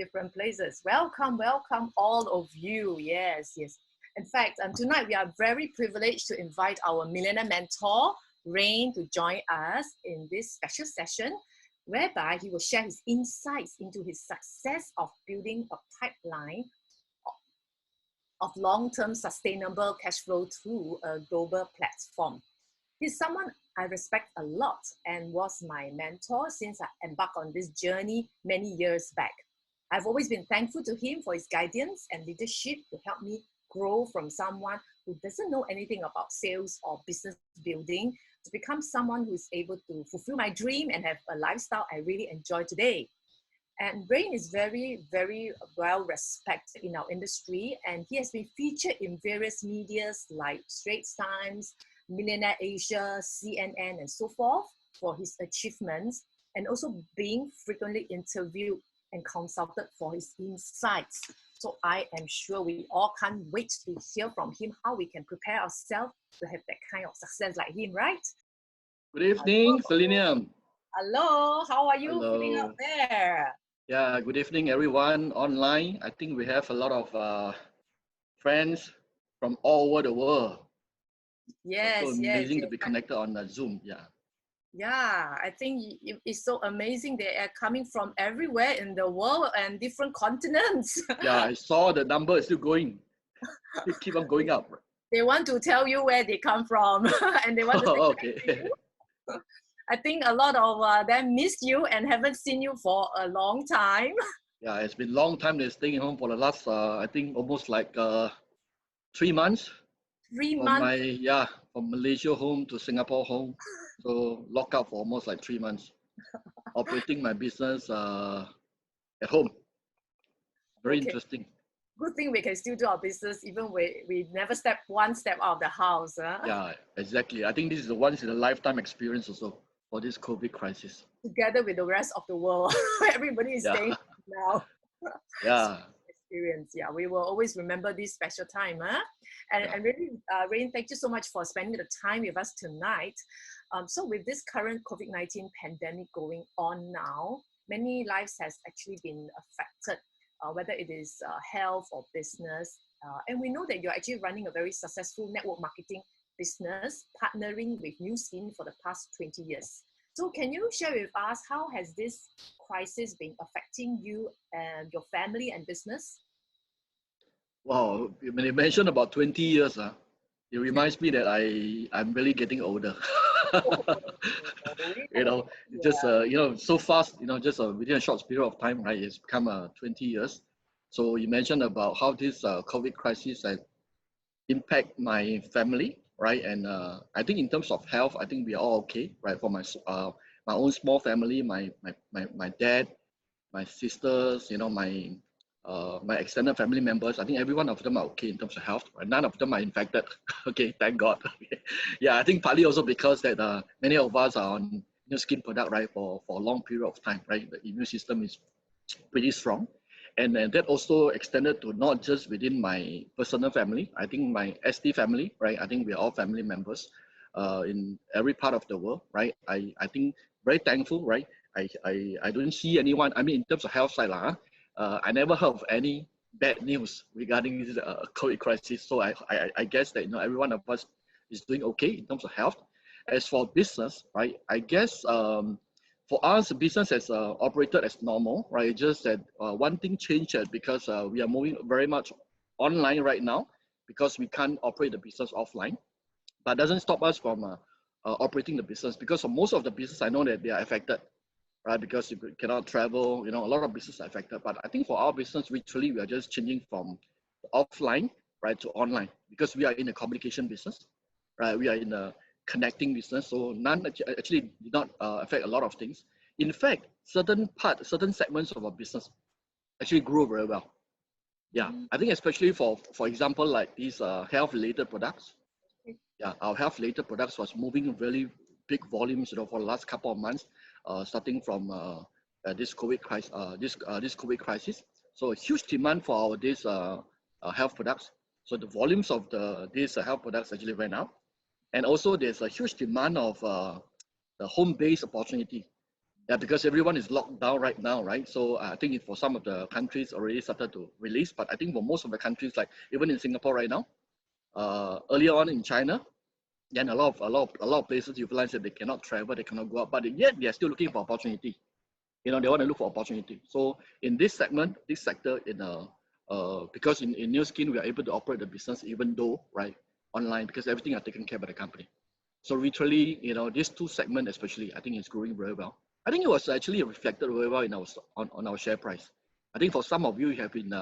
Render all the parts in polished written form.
different places. Welcome, welcome all of you. Yes, yes. In fact, tonight we are very privileged to invite our millionaire mentor, Rayne, to join us in this special session, whereby he will share his insights into his success of building a pipeline of long-term sustainable cash flow through a global platform. He's someone I respect a lot and was my mentor since I embarked on this journey many years back. I've always been thankful to him for his guidance and leadership to help me grow from someone who doesn't know anything about sales or business building to become someone who is able to fulfill my dream and have a lifestyle I really enjoy today. And Rayne is very, very well respected in our industry, and he has been featured in various medias like Straits Times, Millionaire Asia, CNN, and so forth for his achievements, and also being frequently interviewed and consulted for his insights. So I am sure we all can't wait to hear from him how we can prepare ourselves to have that kind of success like him, right? Good evening, Selenium. Hello, how are you Hello. feeling out there? Yeah, good evening, everyone online. I think we have a lot of friends from all over the world. Yes, so yes, amazing yes. to be connected on Zoom. Yeah, I think it's so amazing. They are coming from everywhere in the world and different continents. Yeah, I saw the number is still going. It keep on going up. They want to tell you where they come from and they want to say okay. to you. I think a lot of them missed you and haven't seen you for a long time. Yeah, it's been a long time they're staying home for the last, I think almost like 3 months. 3 From months. from Malaysia home to Singapore home. So locked out for almost like 3 months. Operating my business at home. Very interesting. Good thing we can still do our business even we never step out of the house. Huh? Yeah, exactly. I think this is a once in a lifetime experience also for this COVID crisis. Together with the rest of the world. Everybody is staying now. Yeah. Experience. Yeah, we will always remember this special time. Huh? And really, Rayne, thank you so much for spending the time with us tonight. So with this current COVID-19 pandemic going on now, many lives has actually been affected, whether it is health or business. And we know that you're actually running a very successful network marketing business, partnering with New Skin for the past 20 years. So can you share with us how has this crisis been affecting you and your family and business? Wow, when you mentioned about 20 years, it reminds me that I'm really getting older. Just so fast, just within a short period of time, right? It's become 20 years. So you mentioned about how this COVID crisis has impact my family, right? And I think in terms of health, I think we are all okay, right? For my own small family, my dad, my sisters, my extended family members, I think every one of them are okay in terms of health. Right? None of them are infected. Okay, thank God. Yeah, I think partly also because that many of us are on skin product, right, for a long period of time, right? The immune system is pretty strong. And that also extended to not just within my personal family. I think my SD family, right? I think we're all family members in every part of the world, right? I think very thankful, right? I don't see anyone, I mean, in terms of health side, I never heard of any bad news regarding this COVID crisis. So I guess that, every one of us is doing okay in terms of health. As for business, right, I guess for us, business has operated as normal, right? Just that one thing changed because we are moving very much online right now because we can't operate the business offline. But doesn't stop us from operating the business because for most of the business, I know that they are affected, right? Because you cannot travel, a lot of business are affected. But I think for our business, literally, we are just changing from offline, right, to online because we are in a communication business, right? We are in a connecting business, so none actually did not affect a lot of things. In fact, certain segments of our business actually grew very well. Yeah, I think especially for example, like these health related products. Yeah, our health related products was moving really big volumes, for the last couple of months, starting from this COVID crisis. This COVID crisis. So a huge demand for these health products. So the volumes of these health products actually went up. And also there's a huge demand of the home-based opportunity Yeah, because everyone is locked down right now, right? So I think for some of the countries already started to release, but I think for most of the countries, like even in Singapore right now, earlier on in China, then a lot of places you realize that they cannot travel, they cannot go out, but yet they are still looking for opportunity. They want to look for opportunity. So in this segment, this sector, because in New Skin we are able to operate the business even though right online because everything are taken care by the company. So literally, these two segments especially, I think it's growing very well. I think it was actually reflected very well in on our share price. I think for some of you have been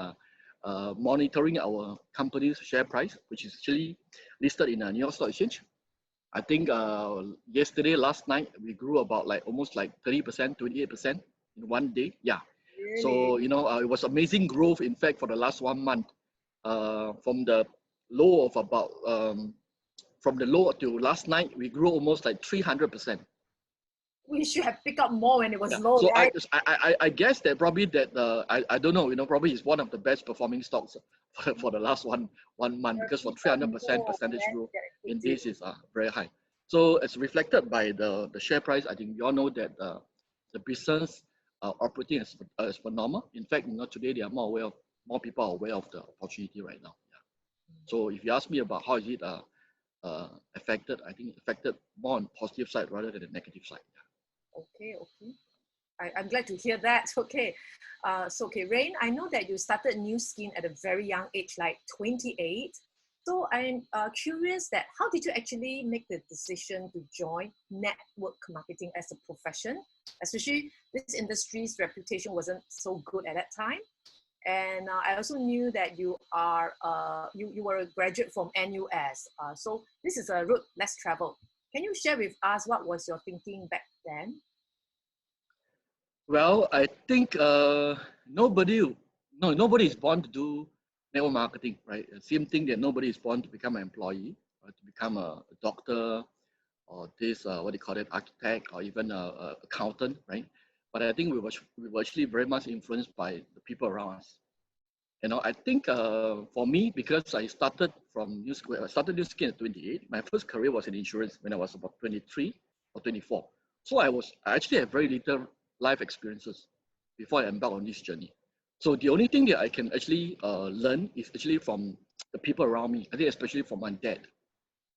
monitoring our company's share price, which is actually listed in a New York Stock Exchange. I think yesterday, last night, we grew about like almost like 30%, 28% in one day. Yeah. Really? So, it was amazing growth, in fact, for the last 1 month. From the low of about, from the low to last night, we grew almost like 300%. We should have picked up more when it was Yeah. low, So right? I guess that probably that I don't know, probably is one of the best performing stocks for the last one month because for 300% More percentage than growth get a good in deal. this is very high. So it's reflected by the share price. I think you all know that the business operating as per normal. In fact, today they are more people are aware of the opportunity right now. Yeah. So if you ask me about how is it affected, I think it affected more on positive side rather than the negative side. Okay, okay. I'm glad to hear that. Okay. Okay, Rayne, I know that you started New Skin at a very young age, like 28. So I'm curious that how did you actually make the decision to join network marketing as a profession? Especially this industry's reputation wasn't so good at that time. And I also knew that you are you were a graduate from NUS. So this is a route less traveled. Can you share with us what was your thinking back then? Well, I think nobody is born to do network marketing, right? Same thing that nobody is born to become an employee or to become a doctor or this what do you call it, architect or even a accountant, right? But I think we were actually very much influenced by the people around us. I think for me, because I started from New Skin, I started New Skin at 28. My first career was in insurance when I was about 23 or 24. So I actually had very little life experiences before I embarked on this journey. So the only thing that I can actually learn is actually from the people around me. I think especially from my dad,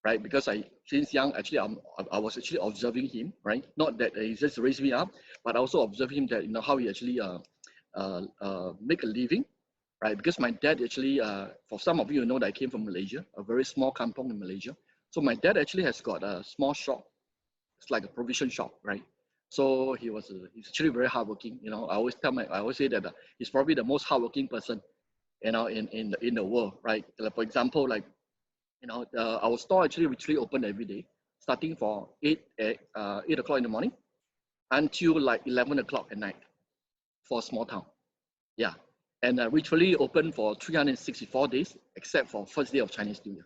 right? Because since young, actually, I was actually observing him, right? Not that he just raised me up, but I also observed him that how he actually make a living, right? Because my dad actually, for some of you know that I came from Malaysia, a very small kampong in Malaysia. So my dad actually has got a small shop. It's like a provision shop, right? So he's actually very hardworking. I always say that he's probably the most hardworking person, in the world, right? Like for example, like our store actually literally open every day, starting for 8 o'clock in the morning until like 11 o'clock at night for a small town. Yeah. And literally open for 364 days, except for first day of Chinese New Year.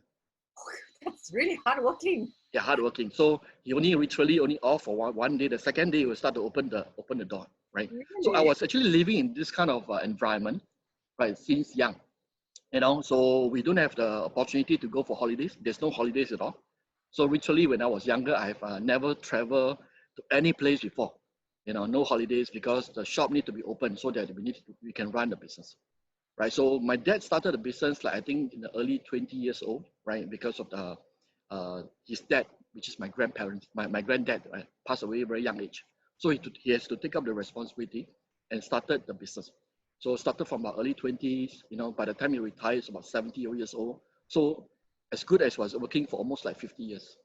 That's really hardworking. Yeah, hardworking. So he literally only off for one day. The second day he will start to open the door, right? So I Really? was actually living in this kind of environment, right, since young. So we don't have the opportunity to go for holidays. There's no holidays at all. So literally when I was younger, I've never traveled to any place before. No holidays because the shop need to be open so that we can run the business, right? So my dad started the business like I think in the early 20 years old, right? Because of his dad, which is my grandparents, my granddad, right, passed away very young age. So he has to take up the responsibility and started the business. So started from about early 20s, by the time he retired, it's about 70 years old. So as good as was working for almost like 50 years.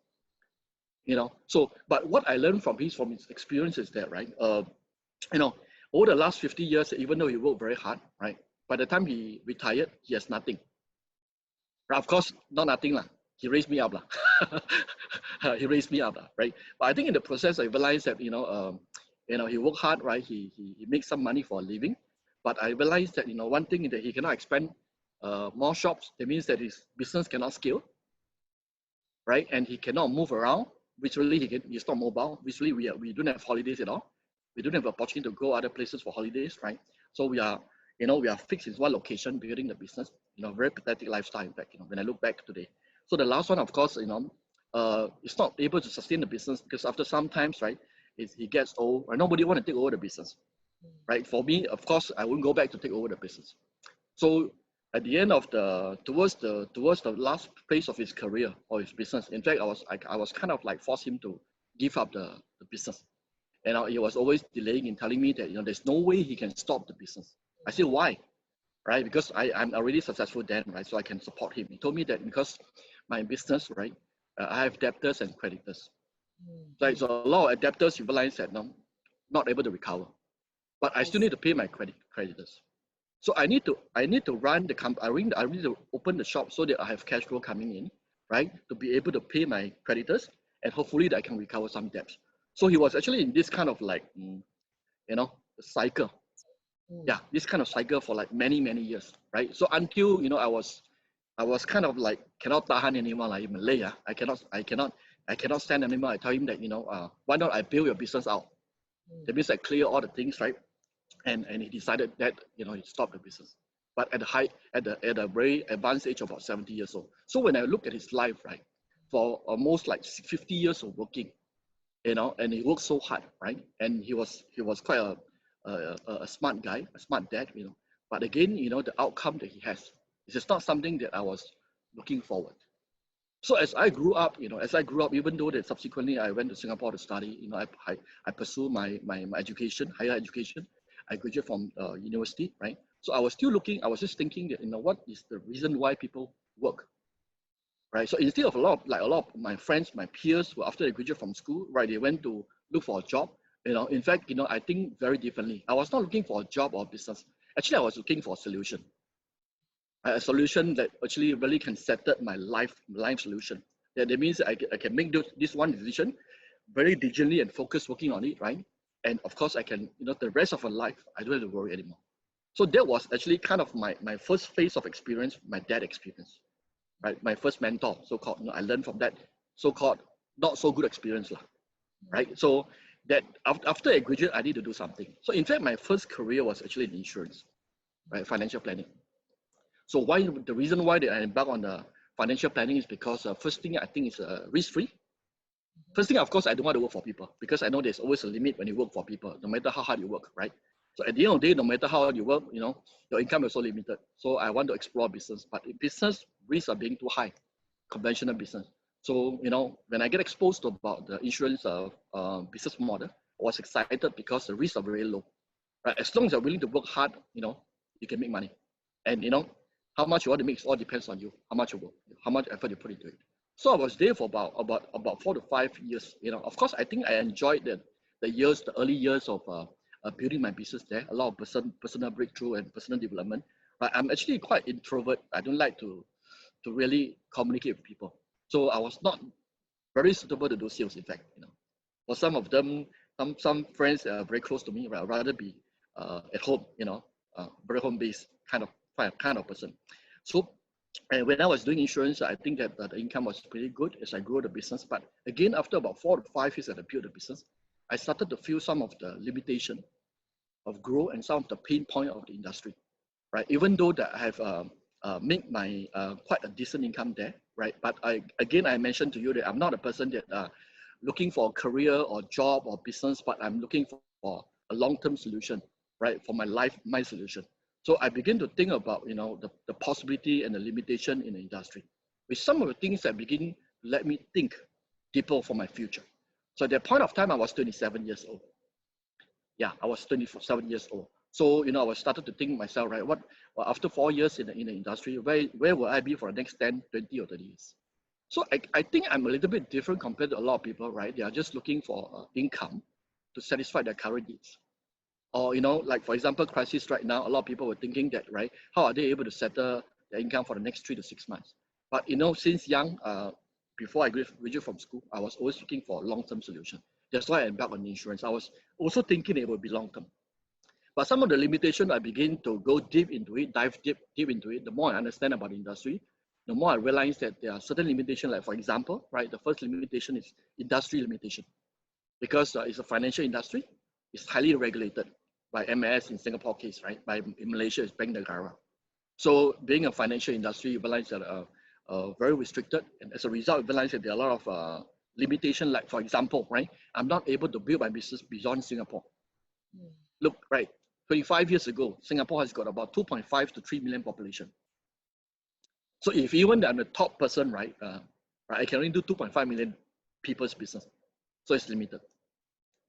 So but what I learned from his experience is that, right, over the last 50 years, even though he worked very hard, right, by the time he retired, he has nothing. But of course, not nothing lah. He raised me up lah. He raised me up lah, right? But I think in the process, I realized that he worked hard, right? He makes some money for a living, but I realized that one thing is that he cannot expand more shops. That means that his business cannot scale, right? And he cannot move around. Visually, he's not mobile. Visually, we don't have holidays at all. We don't have opportunity to go other places for holidays, right? So we are fixed in one location building the business. Very pathetic lifestyle. In fact, when I look back today. So the last one, of course, it's not able to sustain the business because after some times, right, he gets old, right? Nobody want to take over the business, right? For me, of course, I wouldn't go back to take over the business. So at the end of towards the last phase of his career or his business, in fact, I was kind of like forced him to give up the business, and he was always delaying in telling me that there's no way he can stop the business. I said why, right? Because I'm already successful then, right? So I can support him. He told me that because my business, right, I have debtors and creditors. Right, so a lot of debtors you realize that no, not able to recover, but I still need to pay my creditors. So I need to run the company. I need to open the shop so that I have cash flow coming in, right, to be able to pay my creditors, and hopefully that I can recover some debts. So he was actually in this kind of like cycle. Yeah, this kind of cycle for like many years, right? So until I was kind of like cannot tahan anymore, like in Malay. I cannot stand anymore. I tell him that why not I build your business out? That means I clear all the things, right? And he decided that he stopped the business, but at a very advanced age of about 70 years old. So when I look at his life, right, for almost like 50 years of working, and he worked so hard, right, and he was quite a smart guy, a smart dad, but again, the outcome that he has is just not something that I was looking forward. So as I grew up, even though that subsequently I went to Singapore to study, I pursue my education, higher education. I graduated from university, right? So I was just thinking that, what is the reason why people work, right? So instead of a lot of my friends, my peers, who after they graduate from school, right, they went to look for a job. In fact, I think very differently. I was not looking for a job or business. Actually, I was looking for a solution that actually really can settle my life solution. That means I can make this one decision very diligently and focus working on it, right? And of course, I can, the rest of my life, I don't have to worry anymore. So that was actually kind of my first phase of experience, my dad experience, right? My first mentor, so-called. I learned from that so-called not so good experience, right? So that after I graduated, I need to do something. So in fact, my first career was actually in insurance, right? Financial planning. So the reason why I embark on the financial planning is because first thing I think is risk-free. First thing, of course, I don't want to work for people because I know there's always a limit when you work for people, no matter how hard you work, right? So at the end of the day, no matter how hard you work, your income is so limited. So I want to explore business, but business risks are being too high, conventional business. So when I get exposed to about the insurance business model, I was excited because the risks are very low, right? As long as you're willing to work hard, you can make money, and how much you want to make all depends on you. How much you work, how much effort you put into it. So I was there for about 4 to 5 years. Of course, I think I enjoyed the early years of building my business there. A lot of personal breakthrough and personal development. But I'm actually quite introvert. I don't like to really communicate with people. So I was not very suitable to do sales. In fact, for some of them, some friends are very close to me. Right? I'd rather be at home. Very home based kind of person. So. And when I was doing insurance, I think that the income was pretty good as I grew the business. But again, after about 4 to 5 years that I built the business, I started to feel some of the limitation of growth and some of the pain point of the industry, right? Even though that I have made my quite a decent income there, right? But I mentioned to you that I'm not a person that looking for a career or job or business, but I'm looking for a long-term solution, right? For my solution. So I begin to think about, the possibility and the limitation in the industry. With some of the things that begin to let me think deeper for my future. So at that point of time, I was 27 years old. Yeah, I was 27 years old. So, I was started to think myself, right, after 4 years in the industry, where will I be for the next 10, 20 or 30 years? So I think I'm a little bit different compared to a lot of people, right? They are just looking for income to satisfy their current needs. Or, like for example, crisis right now, a lot of people were thinking that, right, how are they able to settle their income for the next 3 to 6 months? But, since young, before I graduated from school, I was always looking for a long-term solution. That's why I embarked on insurance. I was also thinking it would be long-term. But some of the limitations, I begin to go deep into it, dive deep into it. The more I understand about the industry, the more I realize that there are certain limitations. Like for example, right, the first limitation is industry limitation. Because it's a financial industry, it's highly regulated by MAS in Singapore case, right? By in Malaysia, it's Bank Negara. So being a financial industry, you realize that very restricted, and as a result, you realize that there are a lot of limitation, like for example, right, I'm not able to build my business beyond Singapore. Look, right, 25 years ago, Singapore has got about 2.5 to 3 million population. So if even I'm the top person, right, I can only do 2.5 million people's business. So it's limited,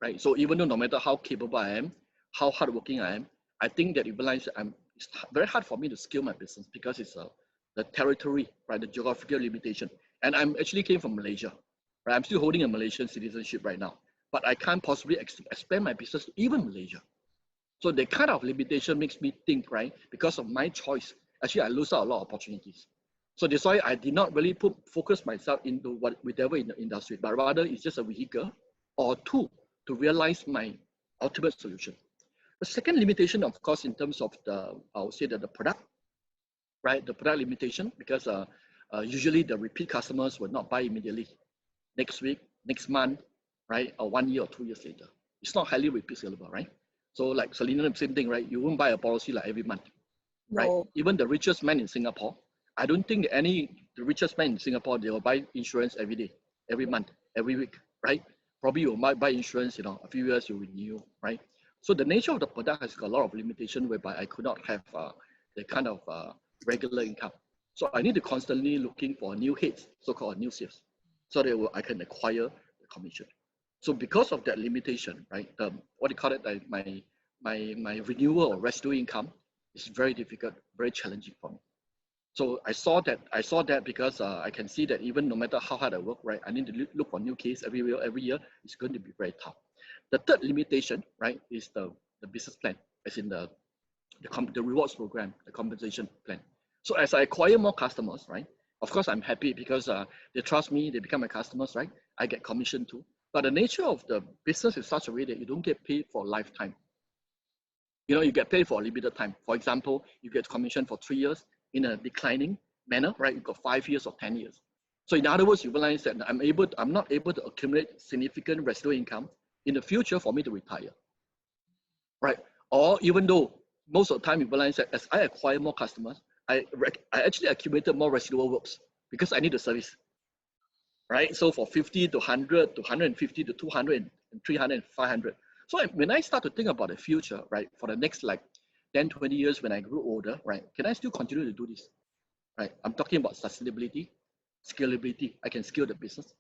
right? So even though no matter how capable I am, how hardworking I am, I think that it realize it's very hard for me to scale my business because it's the territory, right, the geographical limitation. And I'm actually came from Malaysia, right? I'm still holding a Malaysian citizenship right now, but I can't possibly expand my business to even Malaysia. So the kind of limitation makes me think, right, because of my choice, actually I lose out a lot of opportunities. So that's why I did not really focus myself into whatever in the industry, but rather it's just a vehicle or tool to realize my ultimate solution. The second limitation, of course, in terms of I would say that the product, right? The product limitation, because usually the repeat customers will not buy immediately, next week, next month, right? Or 1 year or 2 years later. It's not highly repeat scalable, right? So like Selena, the same thing, right? You won't buy a policy like every month, right? No. Even the richest man in Singapore, I don't think the richest man in Singapore, they will buy insurance every day, every month, every week, right? Probably you might buy insurance, you know, a few years you renew, right? So the nature of the product has got a lot of limitation whereby I could not have the kind of regular income. So I need to constantly looking for new hits, so-called new sales, so that I can acquire the commission. So because of that limitation, right? What do you call it? My renewal or residual income is very difficult, very challenging for me. So I saw that because I can see that even no matter how hard I work, right, I need to look for new case every year. It's going to be very tough. The third limitation, right, is the business plan, as in the rewards program, the compensation plan. So as I acquire more customers, right, of course I'm happy because they trust me, they become my customers, right? I get commission too. But the nature of the business is such a way that you don't get paid for lifetime. You know, you get paid for a limited time. For example, you get commission for 3 years in a declining manner, right? You've got 5 years or 10 years. So in other words, you realize that I'm not able to accumulate significant residual income in the future for me to retire, right? Or even though most of the time you realize that as I acquire more customers, I actually accumulated more residual works because I need the service, right? So for 50 to 100 to 150 to 200 and 300 and 500. So when I start to think about the future, right, for the next like 10, 20 years when I grew older, right, can I still continue to do this, right? I'm talking about sustainability, scalability. I can scale the business.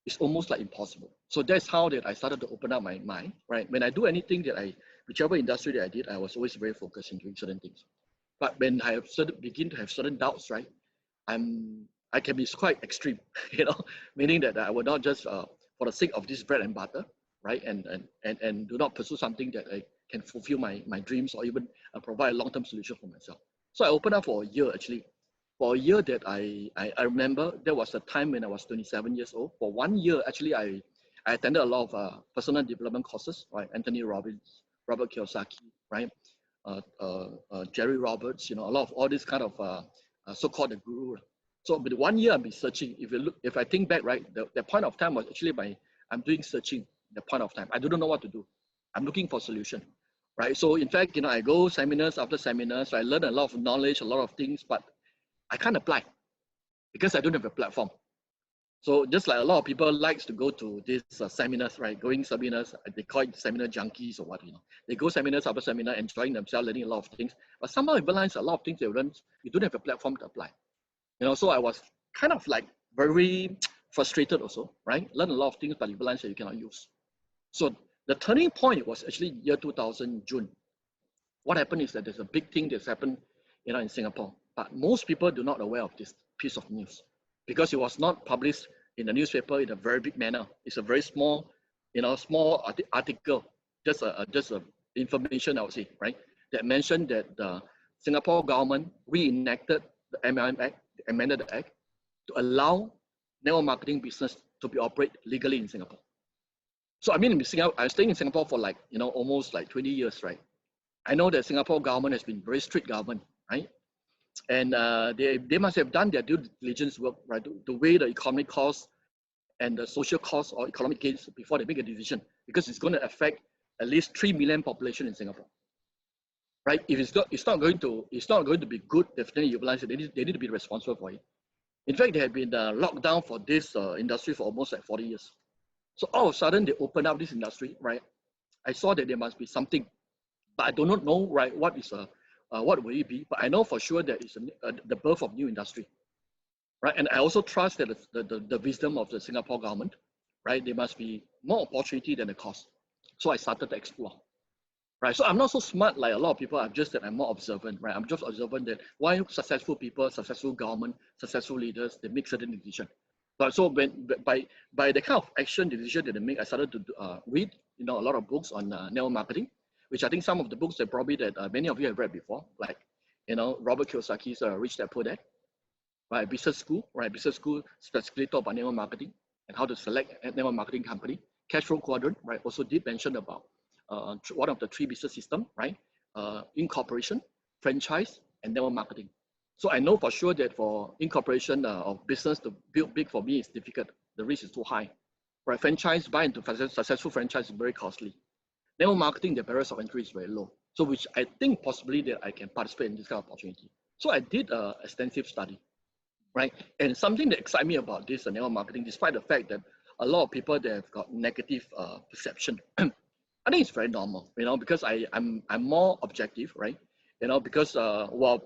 It's almost like impossible. So that's how that I started to open up my mind, right? When I do anything that whichever industry that I did, I was always very focused in doing certain things. But when I have begin to have certain doubts, right, I can be quite extreme, you know, meaning that I will not just for the sake of this bread and butter, right, and do not pursue something that I can fulfill my dreams or even provide a long-term solution for myself. So I opened up for a year actually. For a year that I remember, there was a time when I was 27 years old. For 1 year, actually, I attended a lot of personal development courses, right? Anthony Robbins, Robert Kiyosaki, right? Jerry Roberts, you know, a lot of all this kind of so-called the guru. So, but 1 year I've been searching. If I think back, right, the point of time was actually I'm doing searching. The point of time, I don't know what to do. I'm looking for a solution, right? So, in fact, you know, I go seminars after seminars. I learn a lot of knowledge, a lot of things, but I can't apply because I don't have a platform. So just like a lot of people likes to go to these seminars, right? Going seminars, they call it seminar junkies or what, you know. They go seminars after seminar, enjoying themselves, learning a lot of things. But somehow you realize a lot of things they learn, you don't have a platform to apply. You know, so I was kind of like very frustrated also, right? Learn a lot of things, but you realize that you cannot use. So the turning point was actually year 2000, June. What happened is that there's a big thing that's happened, you know, in Singapore. But most people do not aware of this piece of news because it was not published in the newspaper in a very big manner. It's a very small, you know, small article, just a information I would say, right? That mentioned that the Singapore government reenacted the MLM Act, amended the act to allow network marketing business to be operate legally in Singapore. So I mean, I'm staying in Singapore for like, you know, almost like 20 years, right? I know that Singapore government has been very strict government, right? And they must have done their due diligence work, right, to weigh the economic costs and the social costs or economic gains before they make a decision, because it's going to affect at least 3 million population in Singapore, right? If it's not going to be good, definitely you realize that they need to be responsible for it. In fact, they had been locked down for this industry for almost like 40 years. So all of a sudden, they opened up this industry, right? I saw that there must be something, but I do not know, right, what will it be? But I know for sure that it's the birth of new industry, right? And I also trust that the wisdom of the Singapore government, right? There must be more opportunity than the cost. So I started to explore, right? So I'm not so smart like a lot of people. I'm just that I'm more observant, right? I'm just observant that why successful people, successful government, successful leaders, they make certain decisions. But so by the kind of action decision that they make, I started to read, a lot of books on network marketing, which I think some of the books that probably that many of you have read before, like Robert Kiyosaki's Rich Dad Poor Dad, right? Business school, right? Business school specifically talk about network marketing and how to select a network marketing company. Cash flow quadrant, right? Also did mention about one of the three business system, right? Incorporation, franchise, and network marketing. So I know for sure that for incorporation of business to build big for me is difficult. The risk is too high. Right? Franchise, buy into successful franchise is very costly. Network marketing, the barriers of entry is very low. So which I think possibly that I can participate in this kind of opportunity. So I did an extensive study, right? And something that excites me about this network marketing, despite the fact that a lot of people that have got negative perception, I think it's very normal, because I'm more objective, right? Because while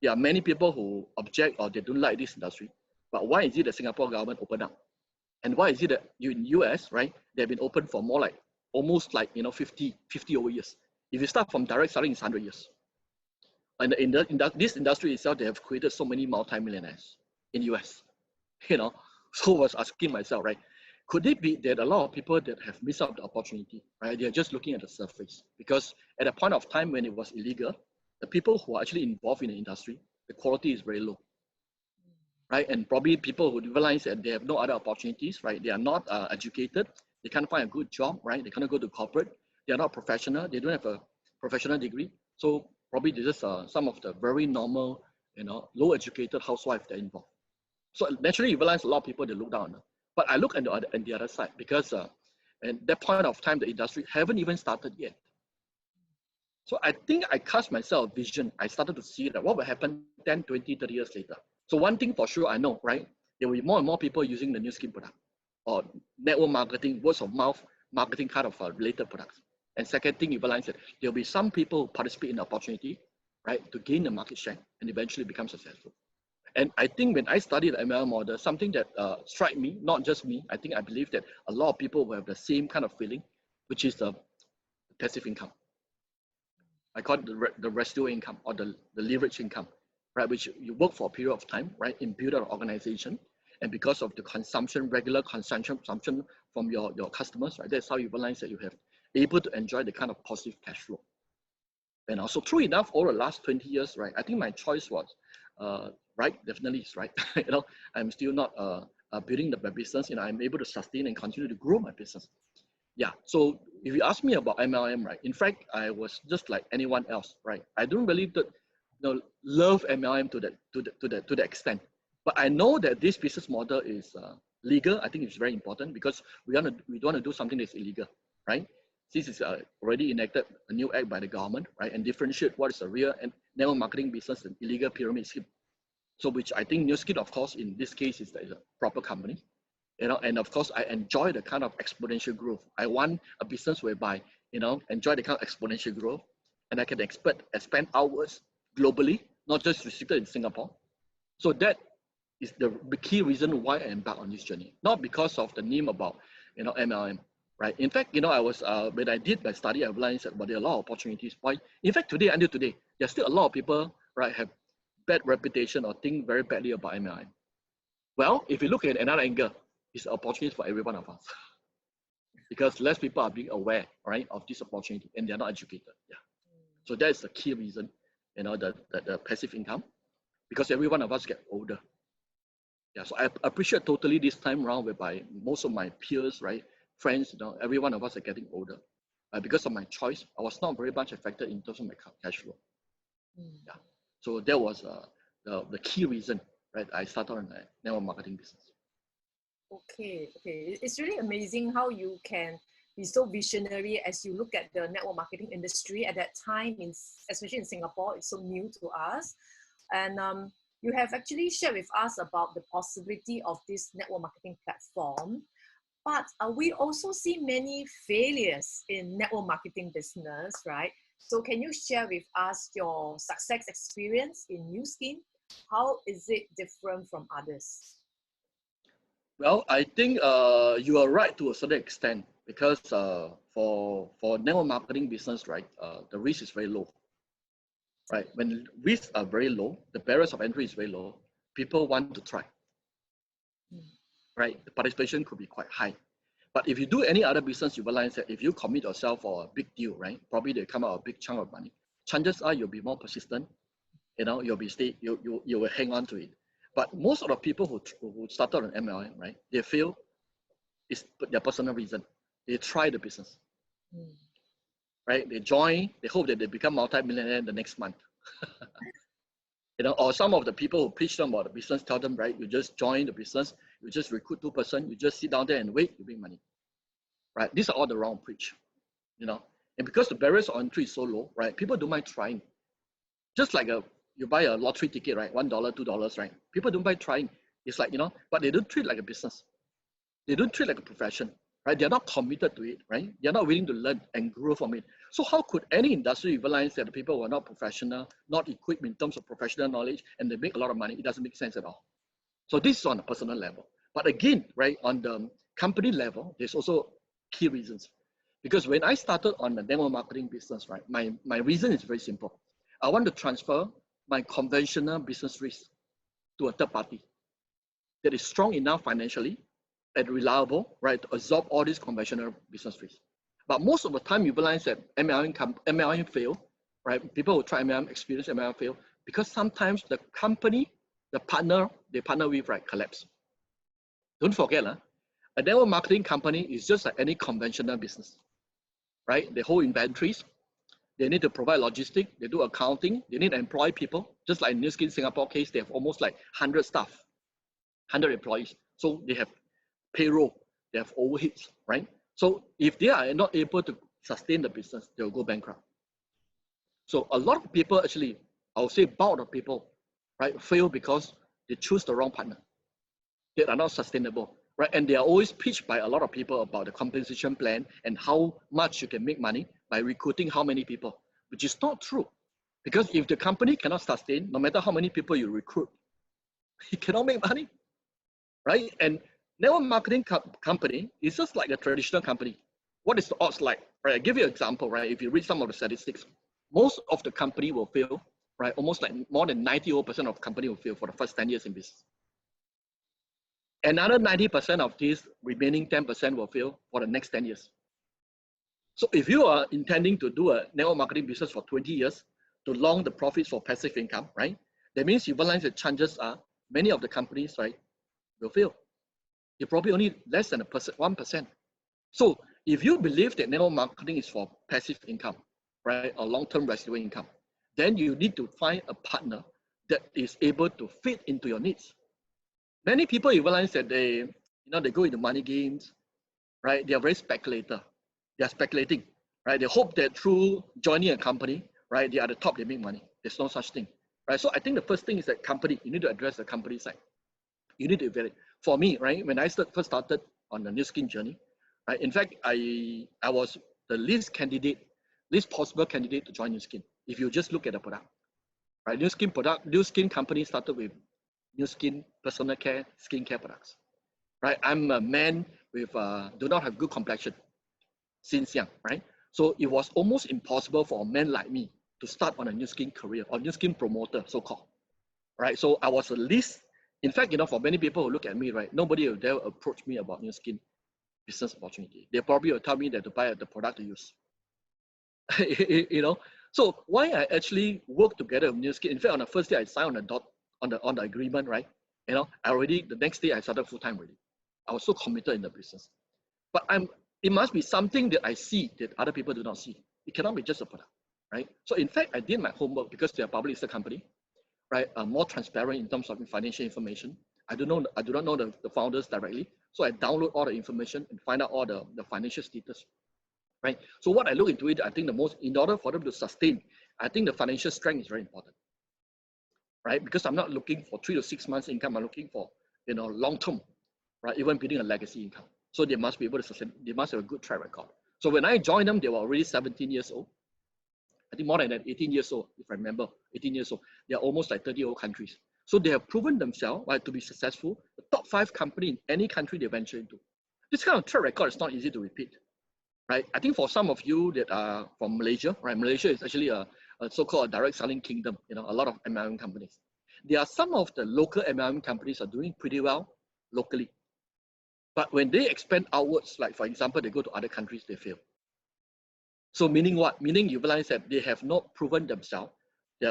there are many people who object or they don't like this industry, but why is it the Singapore government opened up? And why is it that in US, right, they've been open for more like, almost like, 50 over years. If you start from direct selling, it's 100 years. And in this industry itself, they have created so many multi-millionaires in US, So I was asking myself, right, could it be that a lot of people that have missed out the opportunity, right? They're just looking at the surface because at a point of time when it was illegal, the people who are actually involved in the industry, the quality is very low, right? And probably people who realize that they have no other opportunities, right? They are not educated. They can't find a good job, right? They cannot go to corporate. They are not professional. They don't have a professional degree. So probably this is some of the very normal, low educated housewives that are involved. So naturally, you realize a lot of people, they look down on them. But I look at the other side because at that point of time, the industry haven't even started yet. So I think I cast myself a vision. I started to see that what will happen 10, 20, 30 years later. So one thing for sure I know, right? There will be more and more people using the new skin product or network marketing, words of mouth marketing kind of related products. And second thing, you realize that there will be some people who participate in the opportunity, right, to gain the market share and eventually become successful. And I think when I studied the MLM model, something that struck me, not just me, I believe that a lot of people will have the same kind of feeling, which is the passive income. I call it the residual income or the leverage income, right? Which you work for a period of time, right? In build an organization. And because of the consumption, regular consumption from your customers, right? That's how you realize that you have able to enjoy the kind of positive cash flow. And also true enough, over the last 20 years, right? I think my choice was right, definitely is right. I'm still not building my business. I'm able to sustain and continue to grow my business. Yeah. So if you ask me about MLM, right? In fact, I was just like anyone else, right? I don't really love MLM to the extent, but I know that this business model is legal. I think it's very important because we don't want to do something that's illegal, right? This is already enacted a new act by the government, right? And differentiate what is a real and network marketing business and illegal pyramid scheme. So which I think New Skin, of course, in this case is a proper company, and of course I enjoy the kind of exponential growth. I want a business whereby, enjoy the kind of exponential growth and I can expand outwards globally, not just restricted in Singapore. So that is the key reason why I embarked on this journey, not because of the name about, MLM, right? In fact, I was, when I did my study, I realized that there are a lot of opportunities. Why? In fact, until today, there's still a lot of people, right, have bad reputation or think very badly about MLM. Well, if you look at another angle, it's an opportunity for every one of us because less people are being aware, right, of this opportunity and they're not educated. Yeah. So that's the key reason, the passive income, because every one of us get older. Yeah. So I appreciate totally this time around whereby most of my peers, right, friends, every one of us are getting older. Because of my choice, I was not very much affected in terms of my cash flow. Yeah. So that was the key reason, right? I started on the network marketing business. Okay. It's really amazing how you can be so visionary as you look at the network marketing industry at that time, especially in Singapore. It's so new to us. And you have actually shared with us about the possibility of this network marketing platform, but we also see many failures in network marketing business, right? So can you share with us your success experience in Nu Skin? How is it different from others? Well, I think you are right to a certain extent because for network marketing business, right, the risk is very low, right? When risks are very low, the barriers of entry is very low. People want to try, right? The participation could be quite high. But if you do any other business, you realize that if you commit yourself for a big deal, right, probably they come out a big chunk of money. Chances are you'll be more persistent. You know, you'll be you will hang on to it. But most of the people who started on MLM, right, they feel it's their personal reason. They try the business, right? They join, they hope that they become multi-millionaire the next month. You know, or some of the people who preach them about the business tell them, right, you just join the business, you just recruit 2%, you just sit down there and wait, you make money, right? These are all the wrong preach, you know. And because the barriers of entry is so low, right, people don't mind trying. Just like you buy a lottery ticket, right, $1, $2, right? People don't mind trying. It's like, you know, but they don't treat it like a business. They don't treat it like a profession, right? They're not committed to it, right? They're not willing to learn and grow from it. So how could any industry realize that the people who are not professional, not equipped in terms of professional knowledge, and they make a lot of money? It doesn't make sense at all. So this is on a personal level. But again, right, on the company level, there's also key reasons. Because when I started on the network marketing business, right, my reason is very simple. I want to transfer my conventional business risk to a third party that is strong enough financially and reliable, right, to absorb all these conventional business risks. But most of the time, you realize that MLM fail, right? People who try MLM, experience MLM fail because sometimes the company, the partner they partner with, right, collapse. Don't forget, a network marketing company is just like any conventional business, right? They hold inventories, they need to provide logistics, they do accounting, they need to employ people. Just like in Nu Skin Singapore case, they have almost like 100 staff, 100 employees. So they have payroll, they have overheads, right? So if they are not able to sustain the business, they will go bankrupt. So a lot of people actually, I would say bulk of people, right, fail because they choose the wrong partner. They are not sustainable, right? And they are always pitched by a lot of people about the compensation plan and how much you can make money by recruiting how many people, which is not true. Because if the company cannot sustain, no matter how many people you recruit, it cannot make money, right? And network marketing company is just like a traditional company. What is the odds like, right? I give you an example, right? If you read some of the statistics, most of the company will fail, right? Almost like more than 90% of company will fail for the first 10 years in business. Another 90% of these remaining 10% will fail for the next 10 years. So if you are intending to do a network marketing business for 20 years to long the profits for passive income, right? That means you realize the chances are many of the companies, right, will fail. You're probably only less than 1%. So if you believe that network marketing is for passive income, right, or long-term residual income, then you need to find a partner that is able to fit into your needs. Many people you realize that they go into money games, right? They are very speculator. They are speculating, right? They hope that through joining a company, right, they are the top, they make money. There's no such thing, right? So I think the first thing is that company, you need to address the company side. You need to evaluate. For me, right, when I first started on the Nu Skin journey, right, in fact, I was the least possible candidate to join Nu Skin. If you just look at the product, right? Nu Skin company started with Nu Skin personal care, skincare products, right? I'm a man with do not have good complexion since young, right? So it was almost impossible for a man like me to start on a Nu Skin career or Nu Skin promoter, so-called, right? So I was the least. In fact, for many people who look at me, right, nobody will dare approach me about Nu Skin business opportunity. They probably will tell me that to buy the product to use. So why I actually work together with Nu Skin. In fact, on the first day I signed on the agreement, right? The next day I started full time already. I was so committed in the business. But it must be something that I see that other people do not see. It cannot be just a product, right? So in fact, I did my homework because they are public listed company, right? More transparent in terms of financial information. I do not know the founders directly. So I download all the information and find out all the financial status, right? So what I look into it, I think in order for them to sustain, I think the financial strength is very important. right? Because I'm not looking for 3 to 6 months income. I'm looking for, long term, right? Even building a legacy income. So they must be able to sustain. They must have a good track record. So when I joined them, they were already 17 years old. I think more than that, 18 years old, if I remember, 18 years old. They are almost like 30 old countries. So they have proven themselves, right, to be successful. The top 5 company in any country they venture into. This kind of track record is not easy to repeat, right? I think for some of you that are from Malaysia, right? Malaysia is actually a so-called direct selling kingdom. A lot of MLM companies. There are some of the local MLM companies are doing pretty well locally. But when they expand outwards, like for example, they go to other countries, they fail. So meaning what? Meaning you realize that they have not proven themselves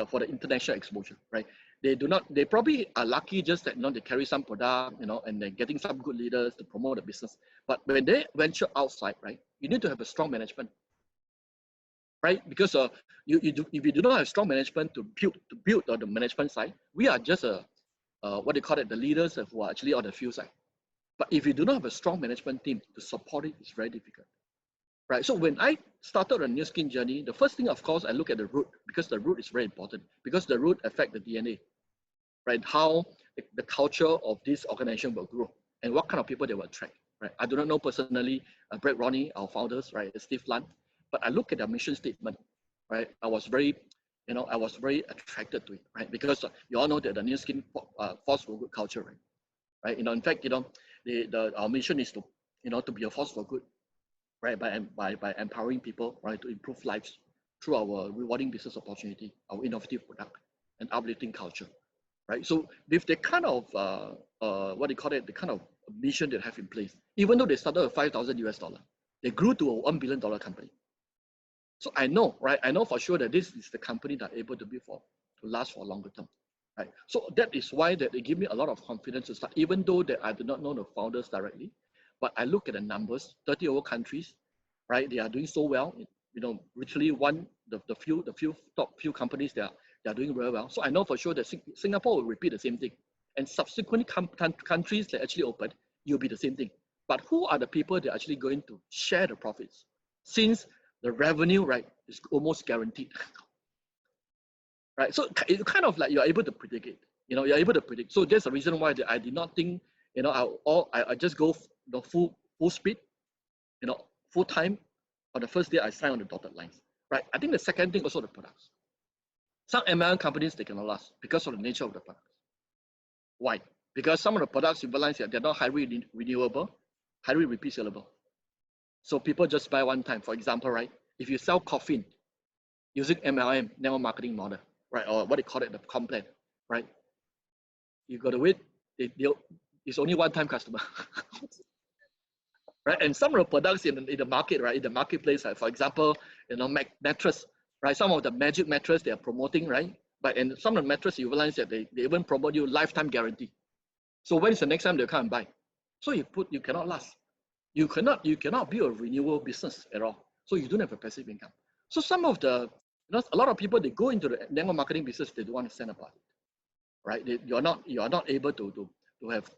for the international exposure, right? They probably are lucky just that, they carry some product, and they're getting some good leaders to promote the business. But when they venture outside, right, you need to have a strong management, right? Because if you do not have strong management to build on the management side, we are just what they call it, the leaders who are actually on the field side. But if you do not have a strong management team to support it, it's very difficult. Right. So when I started a new skin journey, the first thing, of course, I look at the root, because the root is very important, because the root affects the DNA, right? How the culture of this organization will grow and what kind of people they will attract, right? I do not know personally Brett, Ronnie, our founders, right, Steve Lunt, but I look at their mission statement, right? I was very attracted to it, right? Because you all know that the new skin force for good culture, right? In fact, our mission is to, to be a force for good, right, by empowering people, right, to improve lives through our rewarding business opportunity, our innovative product, and uplifting culture, right? So with the kind of what they call it, the kind of mission they have in place, even though they started at $5,000, they grew to a $1 billion company. So I know, right? I know for sure that this is the company that are able to last for a longer term, right? So that is why that they give me a lot of confidence to start, even though that I do not know the founders directly. But I look at the numbers, 30 over countries, right? They are doing so well. Literally the top few companies they are doing very well. So I know for sure that Singapore will repeat the same thing, and subsequent countries that actually open, you'll be the same thing. But who are the people that are actually going to share the profits? Since the revenue, right, is almost guaranteed, right? So it's kind of like you're able to predict it. You're able to predict. So that's the reason why I did not think, I just go full speed, full time. On the first day, I sign on the dotted lines, right? I think the second thing also the products. Some MLM companies, they cannot last because of the nature of the products. Why? Because some of the products you realize that they're not highly renewable, highly repeat sellable. So people just buy one time. For example, right? If you sell coffee using MLM, network marketing model, right? Or what they call it, the complaint, right? You got to wait. It's only one-time customer. Right? And some of the products in the market, right, in the marketplace, like for example, mattress, right? Some of the magic mattress they are promoting, right? But and some of the mattress you realize that they even promote you lifetime guarantee. So when is the next time they'll come and buy? So you cannot last. You cannot be a renewal business at all. So you don't have a passive income. So some of the, a lot of people, they go into the network marketing business, they don't understand about it, right? You are not able to have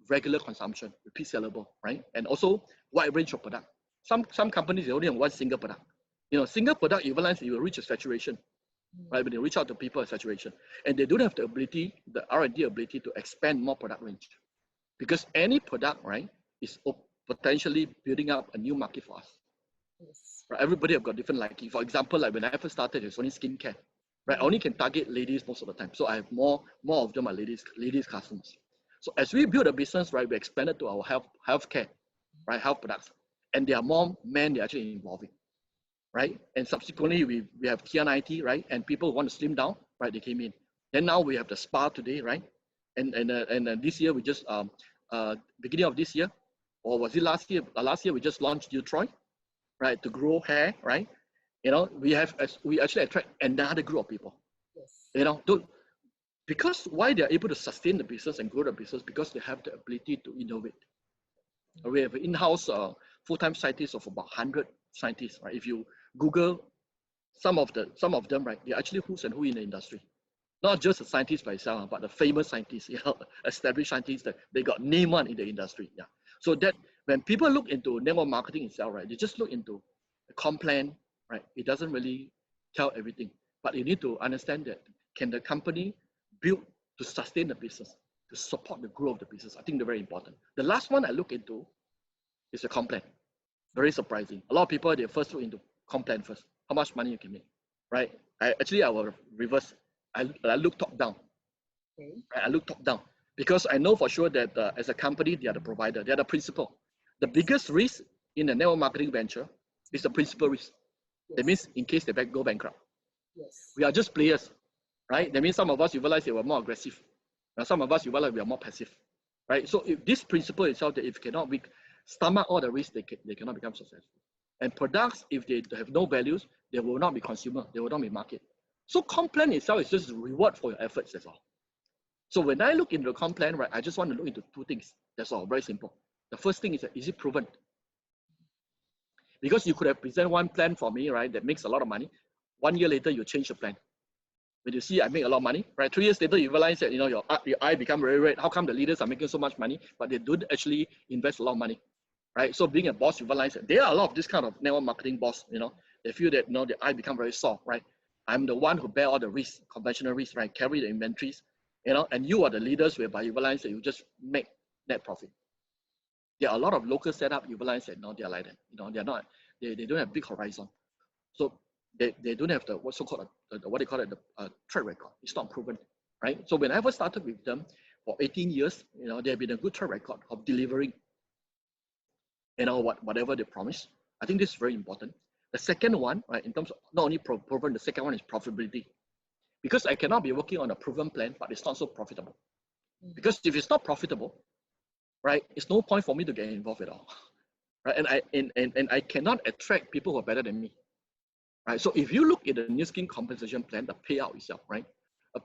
regular consumption, repeat sellable, right? And also wide range of product. Some companies, they only have one single product. Single product, you realize you will reach a saturation, right? When they reach out to people, a saturation. And they don't have the ability, the R&D ability to expand more product range. Because any product, right, is potentially building up a new market for us. Yes. Right? Everybody have got different liking. For example, like when I first started, it's only skincare, right? I only can target ladies most of the time. So I have more of them are ladies customers. So as we build a business, right, we expanded to our healthcare, right, health products, and there are more men they're actually involving, right? And subsequently, we have Nite, right, and people who want to slim down, right, they came in. Then now we have the spa today, right, and this year we just beginning of this year, or was it last year? Last year we just launched Utroy, right, to grow hair, right? We actually attract another group of people. Yes. Because why they're able to sustain the business and grow the business, because they have the ability to innovate. We have an in-house full-time scientists of about 100 scientists, right? If you Google some of them, right, they're actually who's and who in the industry. Not just a scientist by itself, but the famous scientists, established scientists that they got name one in the industry. Yeah. So that when people look into network marketing itself, right, they just look into the comp plan, right? It doesn't really tell everything, but you need to understand that can the company build to sustain the business, to support the growth of the business. I think they're very important. The last one I look into is a comp plan. Very surprising. A lot of people, they first look into comp plan first. How much money you can make, right? I will reverse. I look top down. Okay. I look top down because I know for sure that as a company, they are the provider, they are the principal. The biggest risk in the network marketing venture is the principal risk. Yes. That means in case they go bankrupt. Yes. We are just players, right? That means some of us, you realize they were more aggressive. Now some of us, you realize we are more passive, right? So if this principle itself, that if cannot stomach all the risks, they cannot become successful. And products, if they have no values, they will not be consumer, they will not be market. So comp plan itself is just a reward for your efforts, that's all. So when I look into the comp plan, right, I just want to look into two things. That's all, very simple. The first thing is it proven? Because you could have presented one plan for me, right, that makes a lot of money. 1 year later, you change the plan. When you see I make a lot of money, right, 3 years later, you realize that, your eye become very red. How come the leaders are making so much money, but they don't actually invest a lot of money, right? So being a boss, you realize that there are a lot of this kind of network marketing boss, they feel that, the eye become very soft, right? I'm the one who bear all the risks, conventional risks, right? Carry the inventories, and you are the leaders whereby you realize that you just make net profit. There are a lot of local setup, you realize that no, they are like that. They're not, they don't have big horizon. So they don't have the what they call it, the track record. It's not proven, right? So when I first started with them for 18 years, they have been a good track record of delivering, whatever they promise. I think this is very important. The second one, right, in terms of not only proven, the second one is profitability. Because I cannot be working on a proven plan, but it's not so profitable. Because if it's not profitable, right, it's no point for me to get involved at all, right? And I cannot attract people who are better than me, right? So if you look at the new skin compensation plan, the payout itself, right,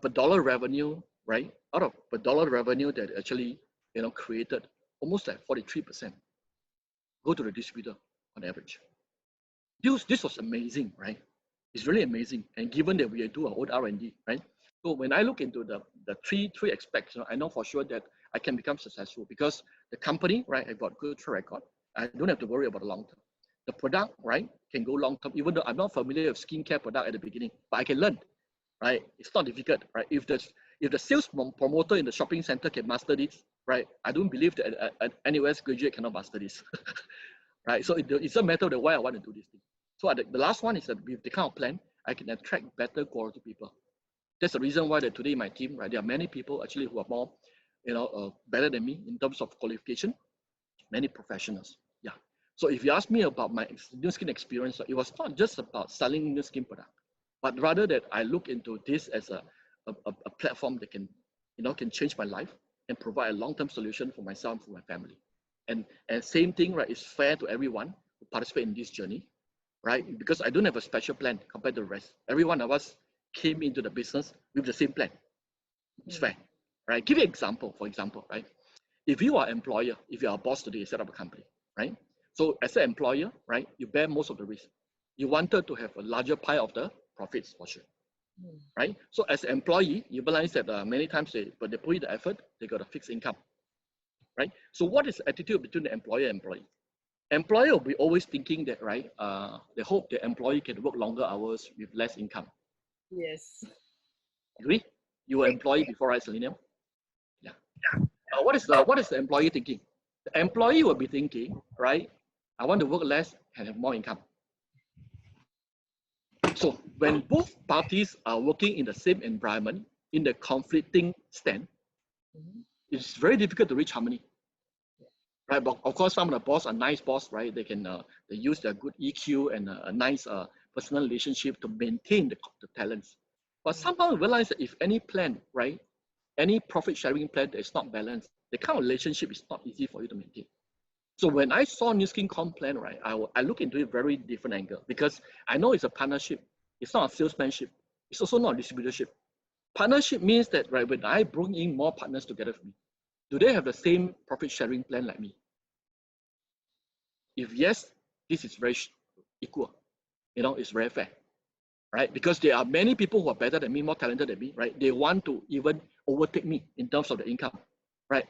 per dollar revenue, right, out of per dollar revenue that actually created, almost like 43% go to the distributor on average. This was amazing, right? It's really amazing. And given that we do our own R&D, right? So when I look into the three aspects, I know for sure that I can become successful because the company, right, I've got good track record. I don't have to worry about the long term. The product, right, can go long term, even though I'm not familiar with skincare product at the beginning, but I can learn, right? It's not difficult, right? If the sales promoter in the shopping center can master this, right, I don't believe that an NUS graduate cannot master this, right? So it's a matter of why I want to do this thing. So the last one is that with the kind of plan, I can attract better quality people. That's the reason why that today in my team, right, there are many people actually who are more, better than me in terms of qualification, many professionals. Yeah. So if you ask me about my new skin experience, it was not just about selling new skin product, but rather that I look into this as a platform that can, can change my life and provide a long-term solution for myself and for my family. And same thing, right, is fair to everyone who participate in this journey, right? Because I don't have a special plan compared to the rest. Every one of us came into the business with the same plan. It's fair, right? Give you an example, for example, right? If you are an employer, if you are a boss today, you set up a company, right? So as an employer, right, you bear most of the risk. You wanted to have a larger pie of the profits for sure, right? So as an employee, you realize that many times but they put in the effort, they got a fixed income, right? So what is the attitude between the employer and employee? Employer will be always thinking that, right, they hope the employee can work longer hours with less income. Yes. Agree? You were employee before, right, Selenium? Yeah. What is the employee thinking? The employee will be thinking, right, I want to work less and have more income. So when both parties are working in the same environment, in the conflicting stand, it's very difficult to reach harmony. Right, but of course, some of the boss are nice boss, right? They can they use their good EQ and a nice personal relationship to maintain the talents. But somehow we realize that if any plan, right, any profit sharing plan that is not balanced, the kind of relationship is not easy for you to maintain. So when I saw New Skin Comp plan, right, I look into it very different angle because I know it's a partnership. It's not a salesmanship. It's also not a distributorship. Partnership means that, right, when I bring in more partners together with me, do they have the same profit sharing plan like me? If yes, this is very equal. It's very fair, right? Because there are many people who are better than me, more talented than me, right? They want to even overtake me in terms of the income, right?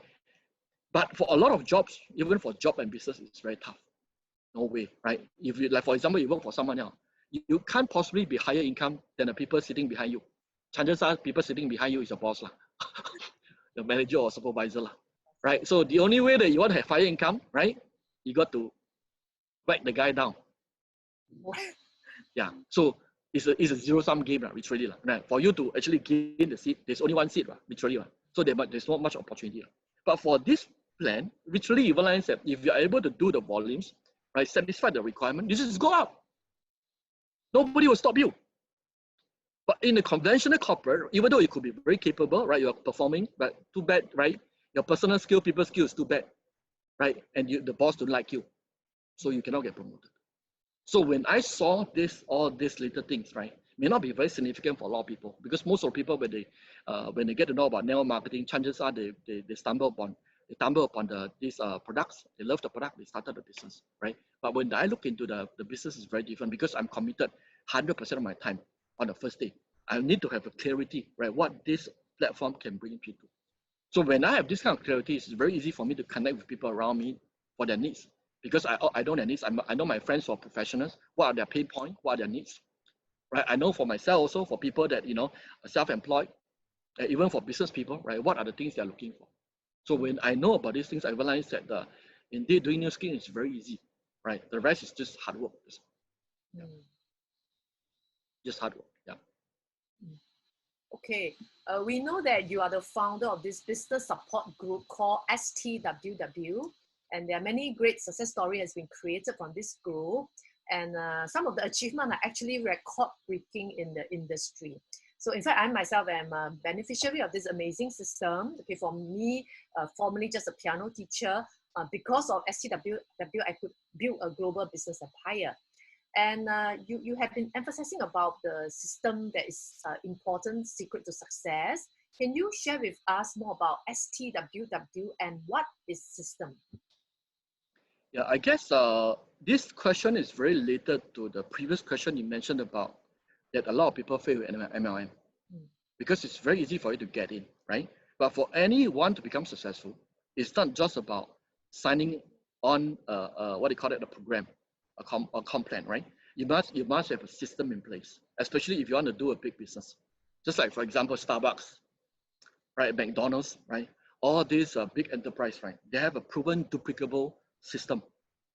But for a lot of jobs, even for job and business, it's very tough. No way, right? If you, like, for example, you work for someone else, you can't possibly be higher income than the people sitting behind you. chances are people sitting behind you is your boss, your manager or supervisor, right? So the only way that you want to have higher income, right, you got to whack the guy down. Yeah, so it's a zero-sum game, literally. Right? For you to actually gain the seat, there's only one seat, literally. So there's not much opportunity. But for this plan, literally, you realize that if you're able to do the volumes, right, satisfy the requirement, you just go up. Nobody will stop you. But in a conventional corporate, even though you could be very capable, right, you're performing, but too bad, right, your personal skill, people skill is too bad, right, and the boss don't like you, so you cannot get promoted. So when I saw all these little things, right, may not be very significant for a lot of people, because most of the people when they get to know about network marketing, chances are they stumble upon these products. They love the product. They started the business, right? But when I look into the business is very different, because I'm committed 100% of my time on the first day. I need to have a clarity, right, what this platform can bring people. So when I have this kind of clarity, it's very easy for me to connect with people around me for their needs, because I know their needs. I know my friends who are professionals, what are their pain points, what are their needs, right? I know for myself also, for people that, are self-employed, even for business people, right, what are the things they're looking for. So when I know about these things, I realize that indeed doing new skill is very easy, right? The rest is just hard work. Just hard work, yeah. Okay, we know that you are the founder of this business support group called STWW, and there are many great success stories has been created from this group, and some of the achievements are actually record-breaking in the industry. So in fact, I myself am a beneficiary of this amazing system. Okay, for me, formerly just a piano teacher, because of STWW, I could build a global business empire. And you have been emphasizing about the system that is important secret to success. Can you share with us more about STWW and what is system? Yeah, I guess this question is very related to the previous question you mentioned about that a lot of people fail with MLM, because it's very easy for you to get in, right? But for anyone to become successful, it's not just about signing on what they call it, a program, a comp plan, right? You must have a system in place, especially if you want to do a big business. Just like, for example, Starbucks, right? McDonald's, right? All these big enterprise, right? They have a proven duplicable system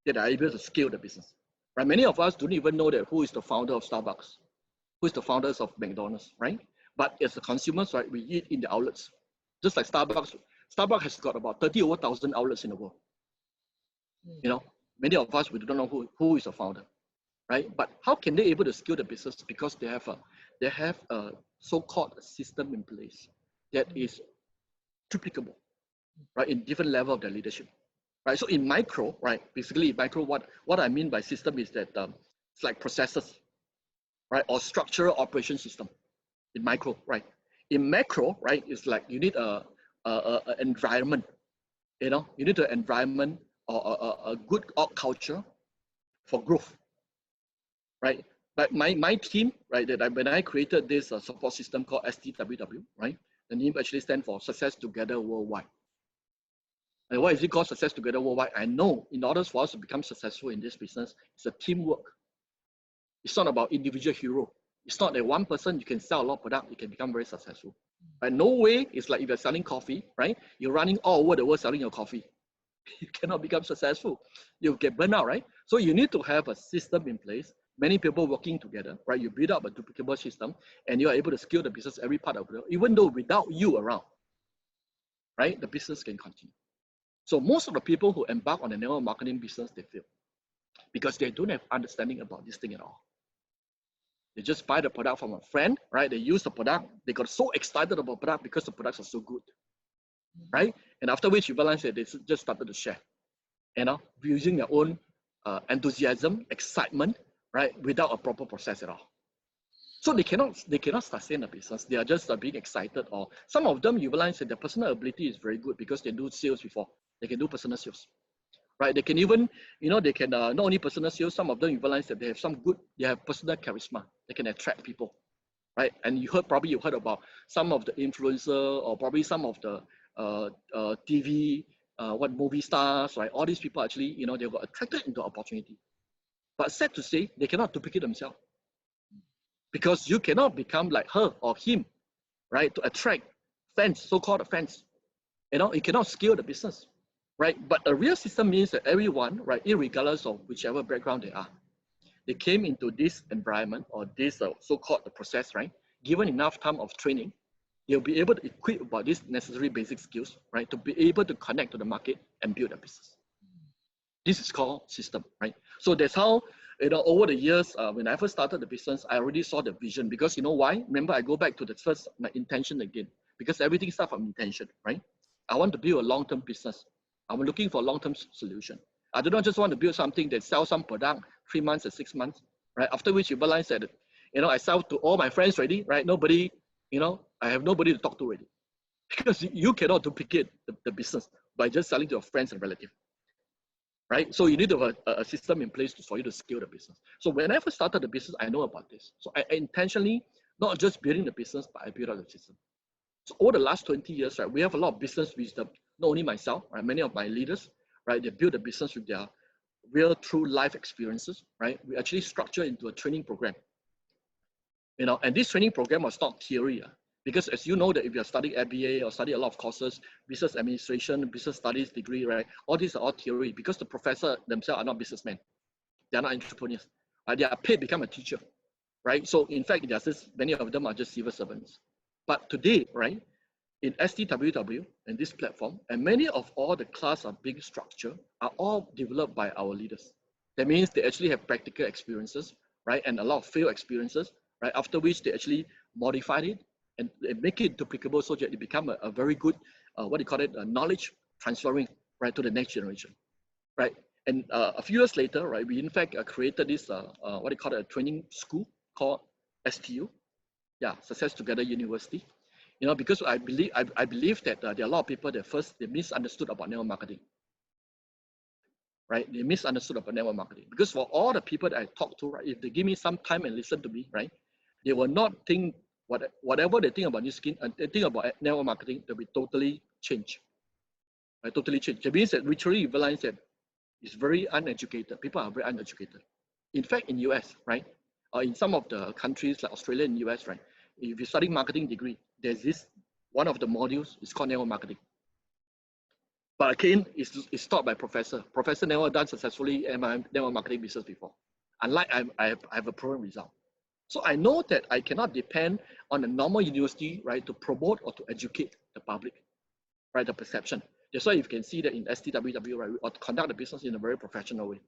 that are able to scale the business, right? Many of us don't even know that who is the founder of Starbucks, who is the founders of McDonald's, right? But as the consumers, right, we eat in the outlets. Just like Starbucks has got about 30,000 outlets in the world. Many of us, we don't know who is the founder, right? But how can they able to scale the business? Because they have a so-called system in place that is duplicable, right, in different level of their leadership, right? So in micro, right, basically in micro, what I mean by system is that it's like processes, right, or structural operation system. In micro, right? In macro, right, it's like you need a environment, you need an environment or a good org culture for growth, right? But my team, right, when I created this support system called STWW, right, the name actually stands for Success Together Worldwide. And why is it called Success Together Worldwide? I know in order for us to become successful in this business, it's a teamwork. It's not about individual hero. It's not that one person, you can sell a lot of product, you can become very successful. But no way, it's like if you're selling coffee, right? You're running all over the world selling your coffee. You cannot become successful. You'll get burned out, right? So you need to have a system in place, many people working together, right? You build up a duplicable system and you're able to scale the business every part of it, even though without you around, right? The business can continue. So most of the people who embark on a network marketing business, they fail because they don't have understanding about this thing at all. They just buy the product from a friend, right? They use the product. They got so excited about the product because the products are so good, right? And after which you realize that they just started to share, using their own enthusiasm, excitement, right? Without a proper process at all. So they cannot sustain a business. They are just being excited, or some of them you realize that their personal ability is very good because they do sales before. They can do personal sales. Right, they can even, they can not only personal sales. Some of them you realize that they have personal charisma. They can attract people, right? And you heard about some of the influencer or probably some of the TV, movie stars, right? All these people actually, they got attracted into opportunity. But sad to say, they cannot duplicate themselves because you cannot become like her or him right? To attract fans, so-called fans. You cannot scale the business, right? But a real system means that everyone, right, regardless of whichever background they are, they came into this environment or this so-called the process, right? Given enough time of training, they'll be able to equip about these necessary basic skills, right? To be able to connect to the market and build a business. This is called system, right? So that's how, over the years, when I first started the business, I already saw the vision, because you know why? Remember, I go back to the first, my intention again, because everything starts from intention, right? I want to build a long-term business. I'm looking for a long-term solution. I do not just want to build something that sells some product 3 months or 6 months, right? After which you realize that, I sell to all my friends already, right? Nobody, I have nobody to talk to already, because you cannot duplicate the business by just selling to your friends and relatives, right? So you need to have a system in place for you to scale the business. So when I first started the business, I know about this. So I intentionally, not just building the business, but I built out the system. So over the last 20 years, right, we have a lot of business wisdom. Not only myself, right, many of my leaders, right, they build the business with their real, true life experiences, right? We actually structure into a training program, and this training program was not theory, because as you know that if you're studying MBA or study a lot of courses, business administration, business studies degree, right, all these are all theory, because the professor themselves are not businessmen, they are not entrepreneurs, right? They are paid to become a teacher, right? So in fact, many of them are just civil servants. But today, right, in STWW and this platform, and many of all the class of big structure are all developed by our leaders. That means they actually have practical experiences, right, and a lot of field experiences, right, after which they actually modified it and make it duplicable so that it become a very good, knowledge transferring, right, to the next generation, right? And a few years later, right, we in fact created this, a training school called STU, Success Together University. Because I believe that there are a lot of people that first they misunderstood about network marketing, right? They misunderstood about network marketing, because for all the people that I talk to, right, if they give me some time and listen to me, right, they will not think whatever they think about new skin and they think about network marketing, they'll be totally changed, right? Totally changed. It means that literally you realize that it's very uneducated. People are very uneducated. In fact, in US, right, in some of the countries like Australia and US, right, if you study marketing degree, there's this, one of the modules is called network marketing. But again, it's taught by professor. Professor never done successfully network marketing business before. Unlike I have a proven result. So I know that I cannot depend on a normal university, right, to promote or to educate the public, right, the perception. That's why you can see that in STWW, right, we conduct the business in a very professional way.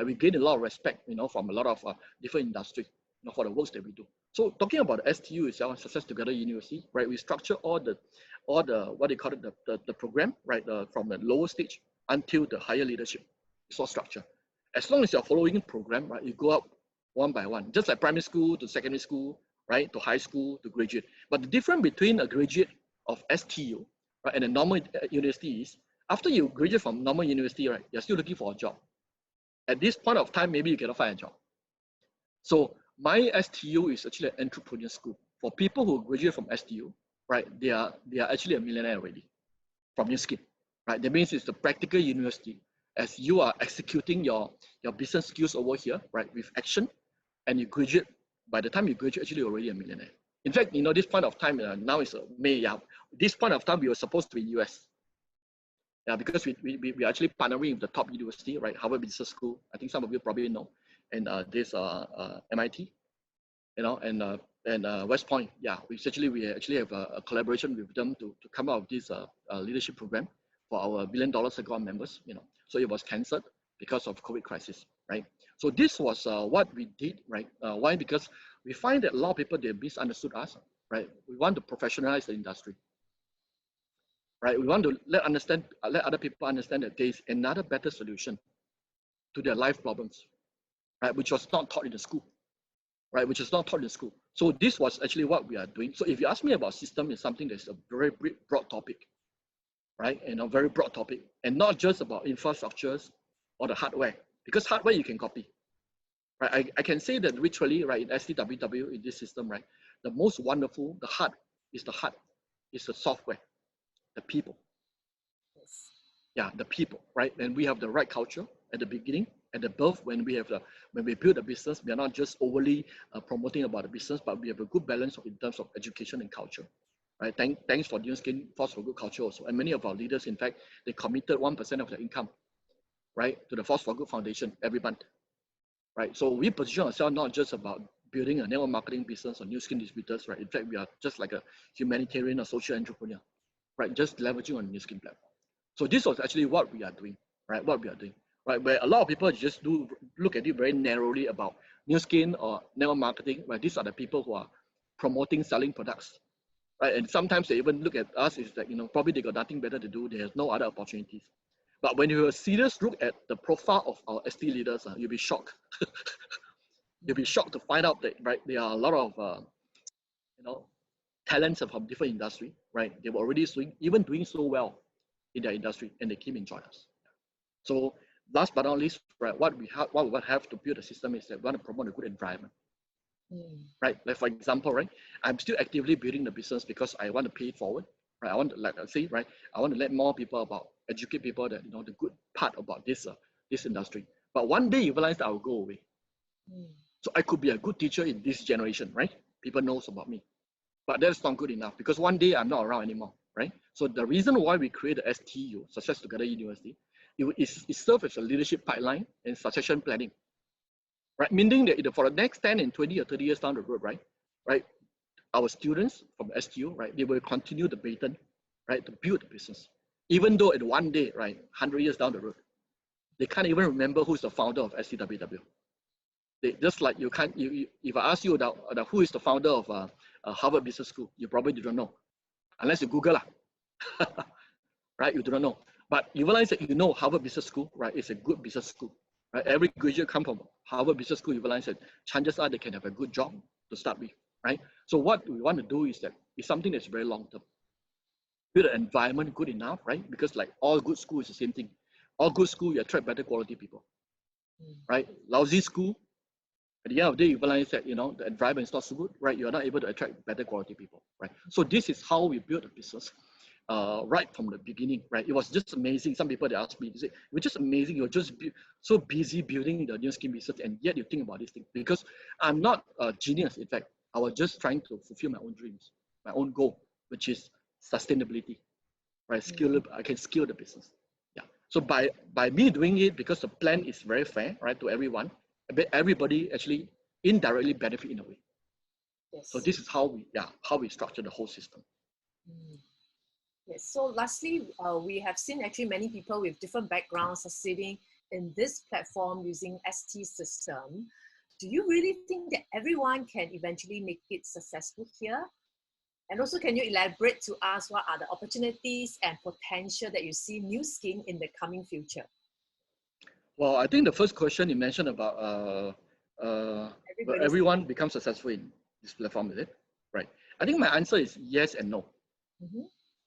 We gain a lot of respect, from a lot of different industries, for the works that we do. So talking about the STU itself, Success Together University, right, we structure all the the program, right, from the lower stage until the higher leadership. It's all structure. As long as you're following the program, right, you go up one by one, just like primary school to secondary school, right, to high school to graduate. But the difference between a graduate of STU, right, and a normal university is, after you graduate from normal university, right, you're still looking for a job. At this point of time, maybe you cannot find a job. So my STU is actually an entrepreneur school. For people who graduate from STU, right, they are actually a millionaire already from your skin, right? That means it's the practical university. As you are executing your business skills over here, right, with action, and you graduate, by the time you graduate, actually you're already a millionaire. In fact, this point of time, now is May, this point of time, we were supposed to be in US. Because we are actually partnering with the top university, right? Harvard Business School. I think some of you probably know, and this MIT, and West Point. We actually have a collaboration with them to come out with this leadership program for our $1 billion Saigon members. So it was cancelled because of COVID crisis, right? So this was what we did, right? Why? Because we find that a lot of people, they misunderstood us, right? We want to professionalize the industry. Right, we want to let other people understand that there is another better solution to their life problems, right, which was not taught in the school, right, which is not taught in the school. So this was actually what we are doing. So if you ask me about system, it's something that's a very broad topic, right, and a very broad topic, and not just about infrastructures or the hardware, because hardware you can copy, right. I can say that literally, right, in STWW, in this system, right, the most wonderful, the heart is the software. The people. The people, right? And we have the right culture at the beginning, at the birth, when we build a business, we are not just overly promoting about the business, but we have a good balance in terms of education and culture. right? Thanks for New Skin Force for Good culture also. And many of our leaders, in fact, they committed 1% of their income, right, to the Force for Good Foundation every month, right? So we position ourselves not just about building a network marketing business or new skin distributors, right? In fact, we are just like a humanitarian or social entrepreneur, right? Just leveraging on new skin platform. So this was actually what we are doing, right? What we are doing, right? Where a lot of people just do look at it very narrowly about new skin or network marketing, right? These are the people who are promoting, selling products, right? And sometimes they even look at us is that, probably they got nothing better to do. They have no other opportunities. But when you have a serious look at the profile of our ST leaders, you'll be shocked. You'll be shocked to find out that, right, there are a lot of, talents from different industry, right? They were already doing so well in their industry, and they came and joined us. So last but not least, right, what we have to build a system is that we want to promote a good environment. Right? Like for example, right, I'm still actively building the business because I want to pay it forward. Right? I want to, like I say, right, I want to let more people educate people that the good part about this industry. But one day you realize that I will go away. So I could be a good teacher in this generation, right? People knows about me. But that's not good enough because one day I'm not around anymore, right? So the reason why we created STU, Success Together University, it serves as a leadership pipeline and succession planning, right? Meaning that for the next 10 and 20 or 30 years down the road, right, our students from STU, right, they will continue the baton, right, to build the business. Even though at one day, right, 100 years down the road, they can't even remember who's the founder of STWW. Just like if I ask you about who is the founder of Harvard Business School, you probably don't know, unless you Google right? You do not know, but you realize that Harvard Business School, right? It's a good business school, right? Every graduate come from Harvard Business School. You realize that chances are they can have a good job to start with, right? So what we want to do is that it's something that's very long term. Build an environment good enough, right? Because like all good school is the same thing. All good school, you attract better quality people, right? Lousy school, at the end of the day, you realize that the environment is not so good, right? You're not able to attract better quality people, right? So this is how we build a business, right from the beginning, right? It was just amazing. Some people they asked me, they say, "It was just amazing. You're just so busy building the new skin business, and yet you think about this thing." Because I'm not a genius. In fact, I was just trying to fulfill my own dreams, my own goal, which is sustainability, right? I can scale the business. Yeah. So by me doing it, because the plan is very fair, right, to everyone. Everybody actually indirectly benefit in a way. Yes. So this is how we structure the whole system. Yes. So lastly, we have seen actually many people with different backgrounds succeeding in this platform using ST system. Do you really think that everyone can eventually make it successful here? And also, can you elaborate to us what are the opportunities and potential that you see New Skin in the coming future? Well, I think the first question you mentioned about everyone becomes successful in this platform, is it? Right. I think my answer is yes and no.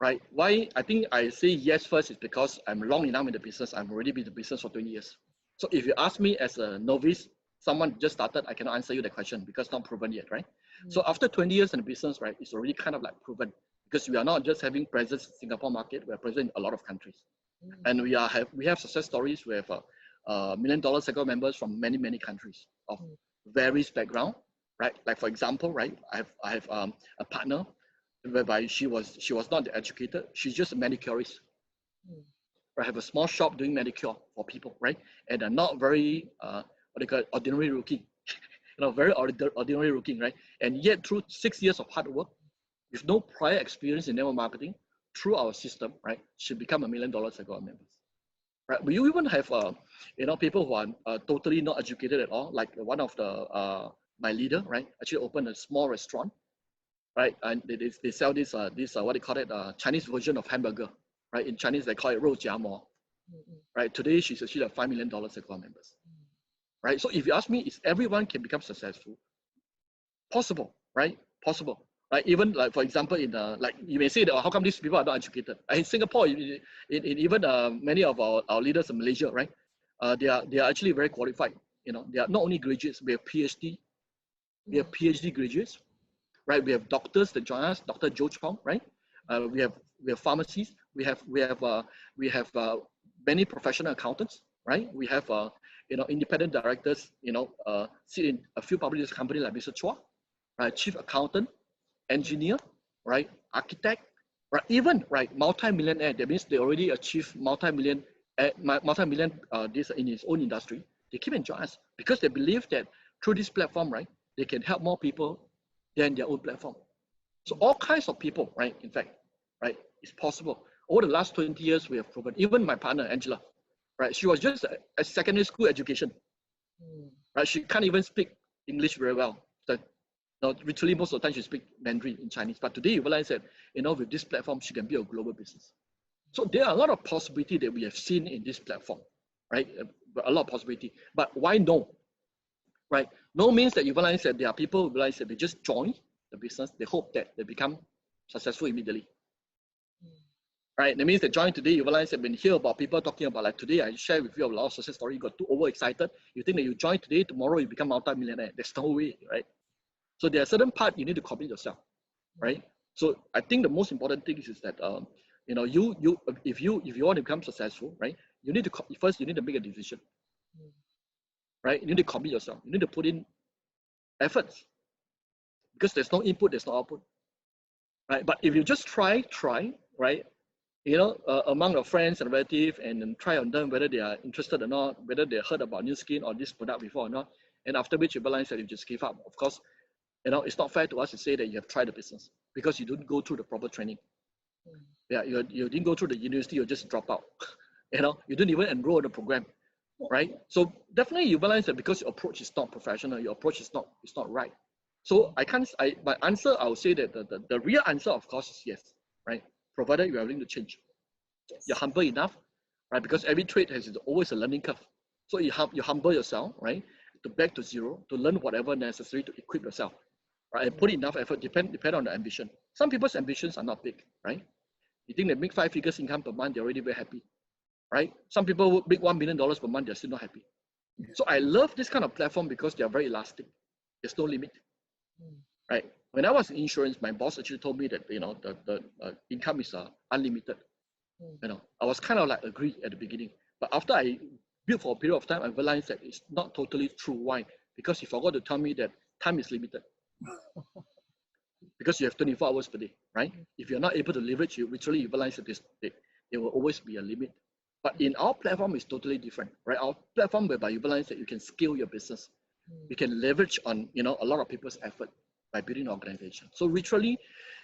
Right. Why I think I say yes first is because I'm long enough in the business. I've already been in the business for 20 years. So if you ask me as a novice, someone just started, I cannot answer you the question because not proven yet, right? So after 20 years in the business, right, it's already kind of like proven because we are not just having presence in Singapore market, we are present in a lot of countries. And we have success stories with $1 million circle members from many countries of various background, right? Like for example, right, I have a partner whereby she was not educated, she's just a manicurist. I have a small shop doing manicure for people, right? And not very what they call ordinary looking, very ordinary looking, right? And yet through 6 years of hard work, with no prior experience in network marketing, through our system, right, she become $1 million circle members. Right, we even have people who are totally not educated at all. Like one of the my leader, right, actually opened a small restaurant, right, and they sell this what they call it, Chinese version of hamburger, right? In Chinese they call it 肉夹馍. Right, today she's actually a $5 million circle members. Right, so if you ask me, is everyone can become successful? Possible, right? Possible. Right, even like for example, in like you may say that how come these people are not educated? In Singapore, in even many of our leaders in Malaysia, right? They are actually very qualified. They are not only graduates, we have PhD, we have PhD graduates, right? We have doctors that join us, Dr. Joe Chong, right? We have pharmacies, we have many professional accountants, right? We have independent directors, sit in a few public companies like Mr. Chua, right? Chief accountant, engineer, right, architect, right, even right, multi-millionaire. That means they already achieved multi-million, this in his own industry. They keep enjoying us because they believe that through this platform, right, they can help more people than their own platform. So all kinds of people, right, in fact, right, it's possible. Over the last 20 years, we have proven, even my partner, Angela, right, she was just a secondary school education, right? She can't even speak English very well. So, literally most of the time she speaks Mandarin in Chinese. But today you realize that, with this platform, she can be a global business. So there are a lot of possibility that we have seen in this platform, right? A lot of possibility. But why no? Right? No means that you realize that there are people who realize that they just join the business. They hope that they become successful immediately. Right? That means that join today, you realize that when you hear about people talking about, like today, I share with you a lot of success story, you got too overexcited. You think that you join today, tomorrow you become multi-millionaire. There's no way, right? So there are certain parts you need to commit yourself, right? So I think the most important thing is that if you want to become successful, right, you need to first you need to make a decision, right? You need to commit yourself. You need to put in efforts because there's no input, there's no output, right? But if you just try, right? Among your friends and relatives, and then try on them whether they are interested or not, whether they heard about new skin or this product before or not, and after which you realize that you just give up. Of course, it's not fair to us to say that you have tried the business because you didn't go through the proper training. Yeah, you didn't go through the university, you just drop out. You didn't even enroll in the program, right? So definitely you realize that because your approach is not professional, your approach is not right. So my answer, I would say that the real answer, of course, is yes, right? Provided you are willing to change. You're humble enough, right? Because every trade has always a learning curve. So you humble yourself, right? To back to zero, to learn whatever necessary to equip yourself, right? And put enough effort, depend on the ambition. Some people's ambitions are not big, right? You think they make 5 figures income per month, they're already very happy, right? Some people make $1 million per month, they're still not happy. So I love this kind of platform because they are very elastic. There's no limit, right? When I was in insurance, my boss actually told me that, the income is unlimited. I was kind of like agree at the beginning, but after I built for a period of time, I realized that it's not totally true. Why? Because he forgot to tell me that time is limited. Because you have 24 hours per day, right? If you're not able to leverage, you realize that there will always be a limit. But in our platform, it's totally different, right? Our platform whereby you realize that you can scale your business. You can leverage on, a lot of people's effort by building an organization. So literally,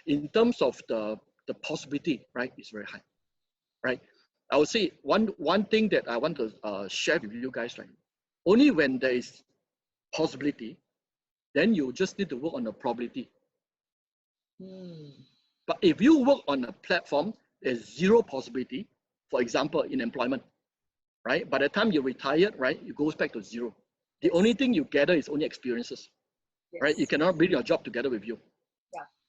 in terms of the possibility, right, is very high, right? I would say one thing that I want to share with you guys, right? Only when there is possibility, then you just need to work on the probability. But if you work on a platform, there's zero possibility. For example, in employment, right? By the time you retired, right, it goes back to zero. The only thing you gather is only experiences, right? You cannot bring your job together with you.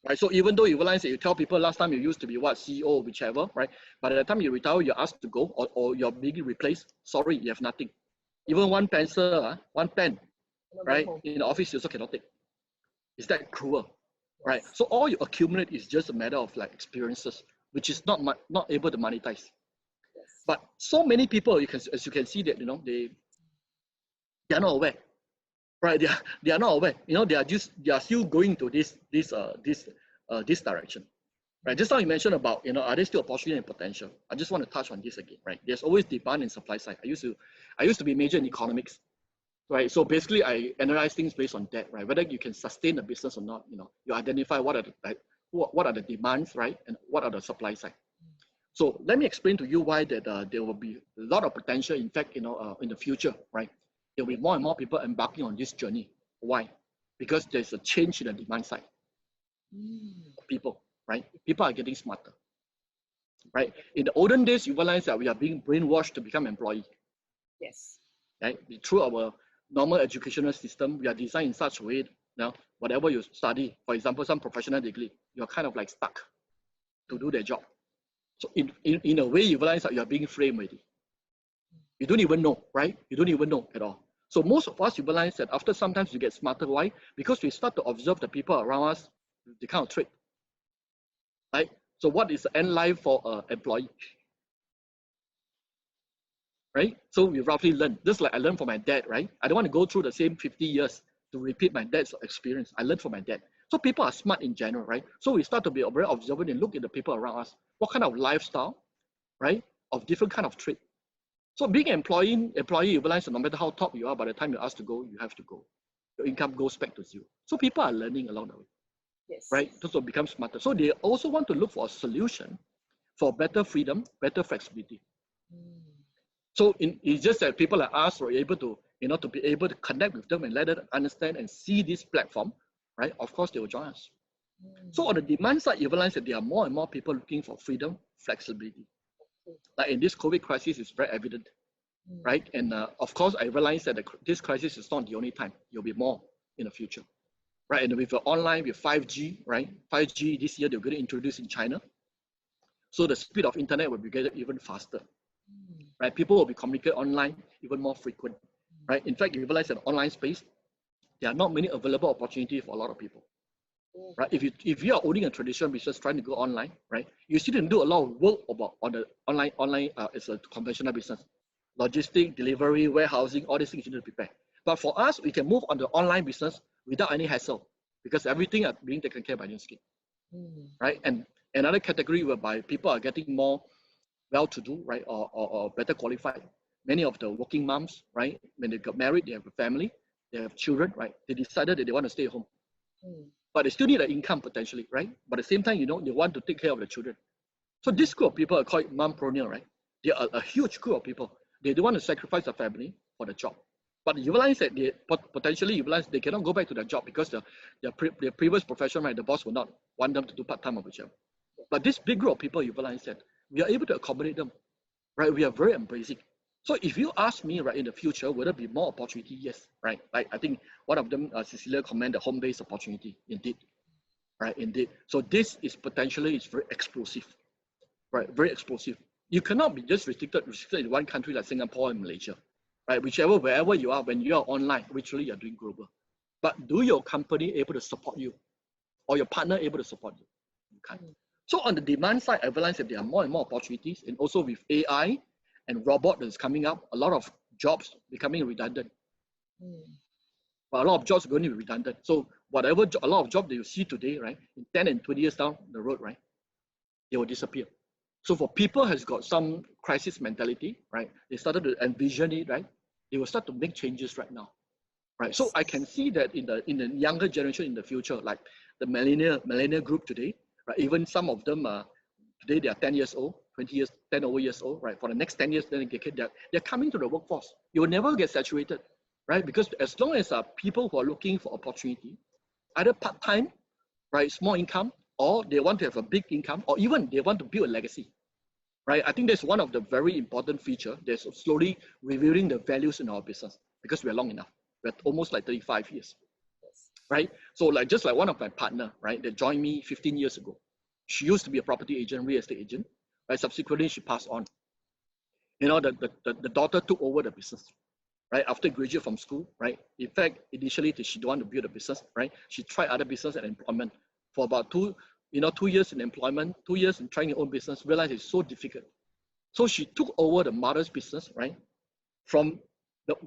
Right? So even though you realize that you tell people last time you used to be what, CEO, whichever, right? By the time you retire, you're asked to go or you're being replaced. Sorry, you have nothing. Even one pencil, one pen, right? In the office, you also cannot take. Is that cruel? Right? So all you accumulate is just a matter of like experiences, which is not able to monetize. But so many people, as you can see that, they are not aware. Right, they are not aware. They are still going to this direction. Right. Just now you mentioned about, are there still opportunity and potential? I just want to touch on this again. Right. There's always demand and supply side. I used to be major in economics. Right. So basically, I analyze things based on that. Right. Whether you can sustain the business or not. You identify what are the demands, right, and what are the supply side. So let me explain to you why that there will be a lot of potential. In fact, in the future, right. There will be more and more people embarking on this journey. Why? Because there's a change in the demand side. People, right? People are getting smarter, right? In the olden days, you realize that we are being brainwashed to become employee. Yes. Right? Through our normal educational system, we are designed in such a way now, whatever you study, for example, some professional degree, you're kind of like stuck to do their job. So in a way, you realize that you are being framed already. You don't even know, right? You don't even know at all. So most of us, you realize that after sometimes you get smarter. Why? Because we start to observe the people around us, the kind of trait, right? So what is the end life for an employee? Right? So we roughly learn, just like I learned from my dad, right? I don't want to go through the same 50 years to repeat my dad's experience. I learned from my dad. So people are smart in general, right? So we start to be very observant and look at the people around us. What kind of lifestyle, right? Of different kind of trade. So being an employee, you realize that no matter how top you are, by the time you're asked to go, you have to go. Your income goes back to zero. So people are learning along the way, Yes. right? So become smarter. So they also want to look for a solution for better freedom, better flexibility. So it's just that people like us were able to, to be able to connect with them and let them understand and see this platform, right? Of course, they will join us. So on the demand side, you realize that there are more and more people looking for freedom, flexibility. Like in this COVID crisis, it's very evident, right? And of course, I realize that this crisis is not the only time. There'll be more in the future, right? And with the online, with 5G, right? 5G this year, they're going to introduce in China. So the speed of internet will be getting even faster, right? People will be communicating online even more frequent, right? In fact, you realize that online space, there are not many available opportunities for a lot of people, right? If you are owning a traditional business trying to go online, right, you still need to do a lot of work on the online. It's a conventional business, logistic, delivery, warehousing, all these things you need to prepare. But for us, we can move on the online business without any hassle because everything is being taken care by Newskin, right? And another category whereby people are getting more well-to-do, right, or better qualified. Many of the working moms, right, when they got married, they have a family, they have children, right, they decided that they want to stay home. But they still need an income potentially, right? But at the same time, they want to take care of the children. So this group of people are called mompreneur, right? They are a huge group of people. They don't want to sacrifice their family for the job. But you realize that they potentially they cannot go back to their job because their previous profession, right, the boss will not want them to do part-time or whichever. But this big group of people, you realize that we are able to accommodate them, right? We are very embracing. So if you ask me, right, in the future, will there be more opportunity? Yes, right? Like I think one of them, Cecilia, commented home-based opportunity, indeed, right? Indeed. So this is potentially very explosive, right? Very explosive. You cannot be just restricted in one country like Singapore and Malaysia, right? Wherever you are, when you are online, literally you're doing global. But do your company able to support you, or your partner able to support you? You can't. So on the demand side, I realize that there are more and more opportunities, and also with AI and robot that's coming up, a lot of jobs becoming redundant. But a lot of jobs are going to be redundant. So a lot of jobs that you see today, right, in 10 and 20 years down the road, right, they will disappear. So for people has got some crisis mentality, right, they started to envision it, right, they will start to make changes right now, right? So I can see that in the younger generation in the future, like the millennial group today, right, even some of them today they are 10 years old, 20 years, 10 over years old, right? For the next 10 years, then they're coming to the workforce. You will never get saturated, right? Because as long as people who are looking for opportunity, either part-time, right, small income, or they want to have a big income, or even they want to build a legacy, right? I think that's one of the very important feature that's slowly revealing the values in our business because we're long enough. We're almost like 35 years, right? So just like one of my partner, right, that joined me 15 years ago. She used to be a property agent, real estate agent, right? Subsequently, she passed on. The daughter took over the business, right? After graduate from school, right? In fact, initially she don't want to build a business, right? She tried other business and employment for about 2 years in employment, 2 years in trying her own business, realized it's so difficult. So she took over the mother's business, right? From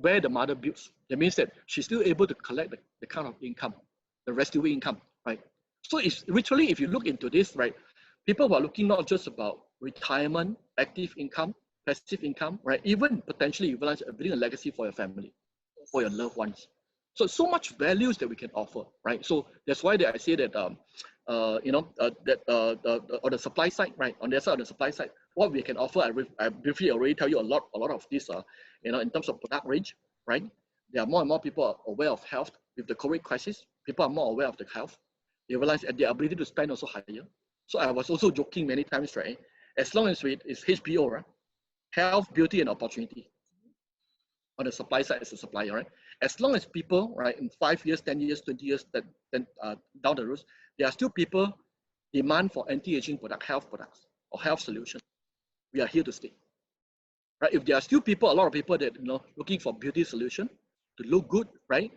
where the mother builds. That means that she's still able to collect the kind of income, the residual income, right? So it's literally, if you look into this, right, people who are looking not just about retirement, active income, passive income, right? Even potentially you realize building a legacy for your family, for your loved ones. So much values that we can offer, right? So that's why I say that on the supply side, right? On the other side of the supply side, what we can offer, I briefly already tell you a lot of this, in terms of product range, right? There are more and more people aware of health with the COVID crisis. People are more aware of the health. They realize that their ability to spend also higher. So I was also joking many times, right? As long as it's HBO, right? Health, beauty, and opportunity. On the supply side as a supplier, right? As long as people, right, in 5 years, 10 years, 20 years, then down the road, there are still people demand for anti-aging product, health products or health solutions. We are here to stay, right? If there are still people, a lot of people that looking for beauty solution to look good, right?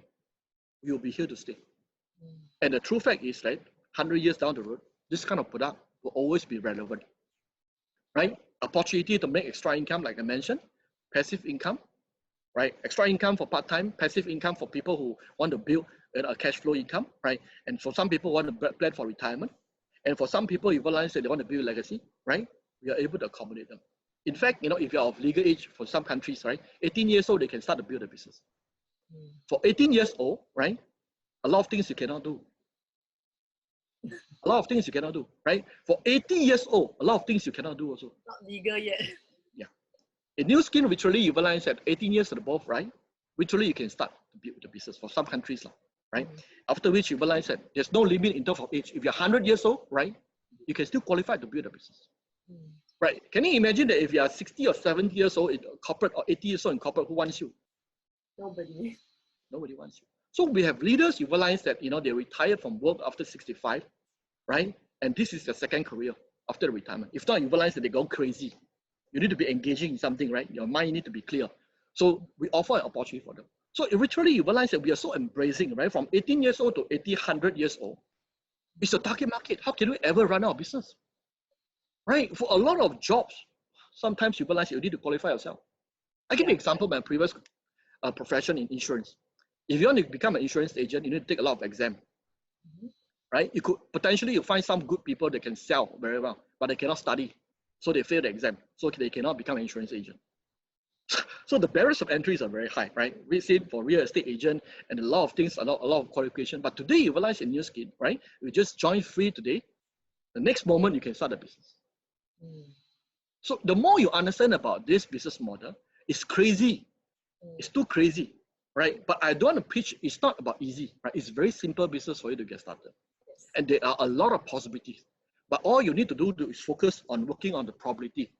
We will be here to stay. And the true fact is, right, 100 years down the road, this kind of product will always be relevant, right? Opportunity to make extra income, like I mentioned, passive income, right? Extra income for part-time, passive income for people who want to build a cash flow income, right? And for some people want to plan for retirement. And for some people, you realize that they want to build a legacy, right? We are able to accommodate them. In fact, if you're of legal age for some countries, right, 18 years old, they can start to build a business. For 18 years old, right, a lot of things you cannot do. A lot of things you cannot do, right? For 80 years old, a lot of things you cannot do also. Not legal yet. Yeah. In new skin, literally, you realize that 18 years and above, right? Literally, you can start to build the business for some countries, right? After which you realize that there's no limit in terms of age. If you're 100 years old, right, you can still qualify to build a business. Right? Can you imagine that if you are 60 or 70 years old in corporate or 80 years old in corporate, who wants you? Nobody. Nobody wants you. So we have leaders, you realize that, they retired from work after 65, right? And this is their second career after the retirement. If not, you realize that they go crazy. You need to be engaging in something, right? Your mind need to be clear. So we offer an opportunity for them. So literally, you realize that we are so embracing, right? From 18 years old to 80, 100 years old. It's a target market. How can we ever run our business? Right? For a lot of jobs, sometimes you realize you need to qualify yourself. I give you an example of my previous profession in insurance. If you want to become an insurance agent, you need to take a lot of exams. Right? You could potentially find some good people that can sell very well, but they cannot study. So they fail the exam. So they cannot become an insurance agent. So the barriers of entries are very high, right? We see it for real estate agent and a lot of things, a lot of qualification. But today you realize in your skin, right? You just join free today. The next moment you can start a business. So the more you understand about this business model, it's crazy. It's too crazy, right? But I don't want to preach, it's not about easy, right? It's very simple business for you to get started. And there are a lot of possibilities. But all you need to do is focus on working on the probability,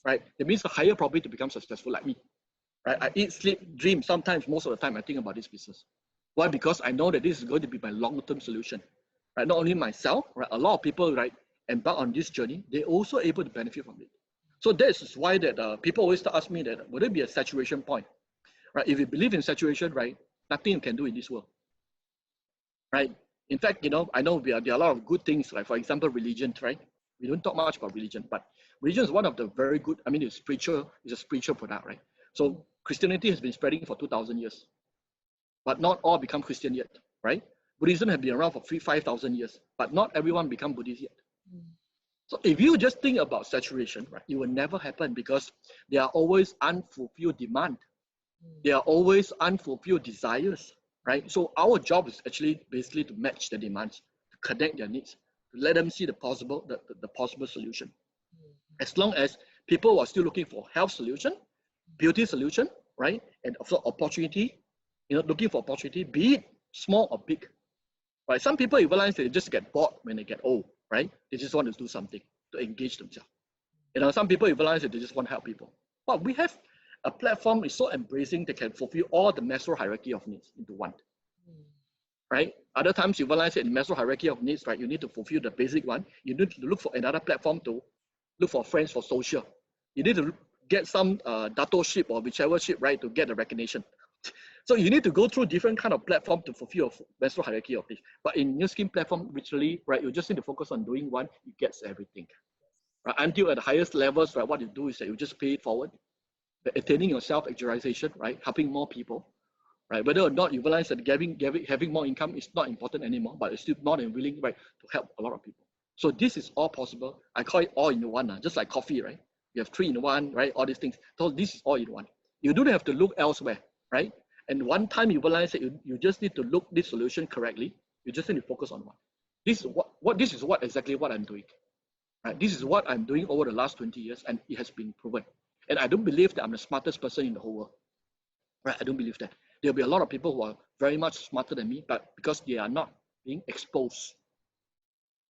right? That means the higher probability to become successful like me, right? I eat, sleep, dream. Sometimes, most of the time, I think about this business. Why? Because I know that this is going to be my long-term solution, right? Not only myself, right? A lot of people, right, embark on this journey, they're also able to benefit from it. So this is why that people always ask me that, would it be a saturation point, right? If you believe in saturation, right, nothing you can do in this world, right? In fact, I know there are a lot of good things, like for example, religion, right? We don't talk much about religion, but religion is one of the very good, it's spiritual, it's a spiritual product, right? So Christianity has been spreading for 2,000 years, but not all become Christian yet, right? Buddhism has been around for 5,000 years, but not everyone become Buddhist yet. So if you just think about saturation, right, it will never happen because there are always unfulfilled demand. There are always unfulfilled desires, right? So our job is actually basically to match the demands, to connect their needs, to let them see the possible solution. As long as people are still looking for health solution, beauty solution, right? And also opportunity, looking for opportunity, be it small or big, right? Some people, you realize they just get bored when they get old, right? They just want to do something to engage themselves. Some people, you realize that they just want to help people. But we have a platform is so embracing that can fulfill all the Maslow hierarchy of needs into one, right? Other times you realize that in Maslow hierarchy of needs, right, you need to fulfill the basic one. You need to look for another platform to look for friends for social. You need to get some dato-ship or whichever ship, right, to get the recognition. So you need to go through different kind of platform to fulfill your Maslow hierarchy of needs. But in New Skin platform, literally, right, you just need to focus on doing one, it gets everything. Right? Until at the highest levels, right, what you do is that you just pay it forward. Attaining your self-actualization, right? Helping more people, right? Whether or not you realize that having more income is not important anymore, but it's still more than willing, right, to help a lot of people. So this is all possible. I call it all in one, just like coffee, right? You have 3 in 1, right? All these things. So this is all in one. You don't have to look elsewhere, right? And one time you realize that you just need to look this solution correctly. You just need to focus on one. This is exactly what I'm doing. Right? This is what I'm doing over the last 20 years, and it has been proven. And I don't believe that I'm the smartest person in the whole world. Right? I don't believe that. There'll be a lot of people who are very much smarter than me, but because they are not being exposed.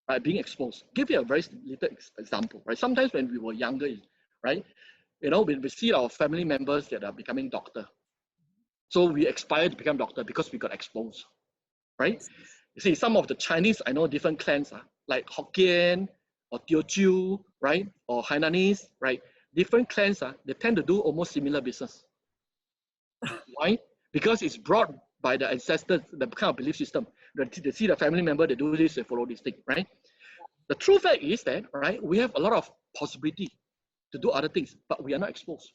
Right? Being exposed. Give you a very little example. Right? Sometimes when we were younger, right? When we see our family members that are becoming doctor. So we aspire to become doctor because we got exposed. Right? You see, some of the Chinese, I know different clans, like Hokkien or Teochew, right? Or Hainanese, right? Different clans, they tend to do almost similar business. Why? Because it's brought by the ancestors, the kind of belief system. They see the family member, they do this, they follow this thing, right? The true fact is that, right, we have a lot of possibility to do other things, but we are not exposed.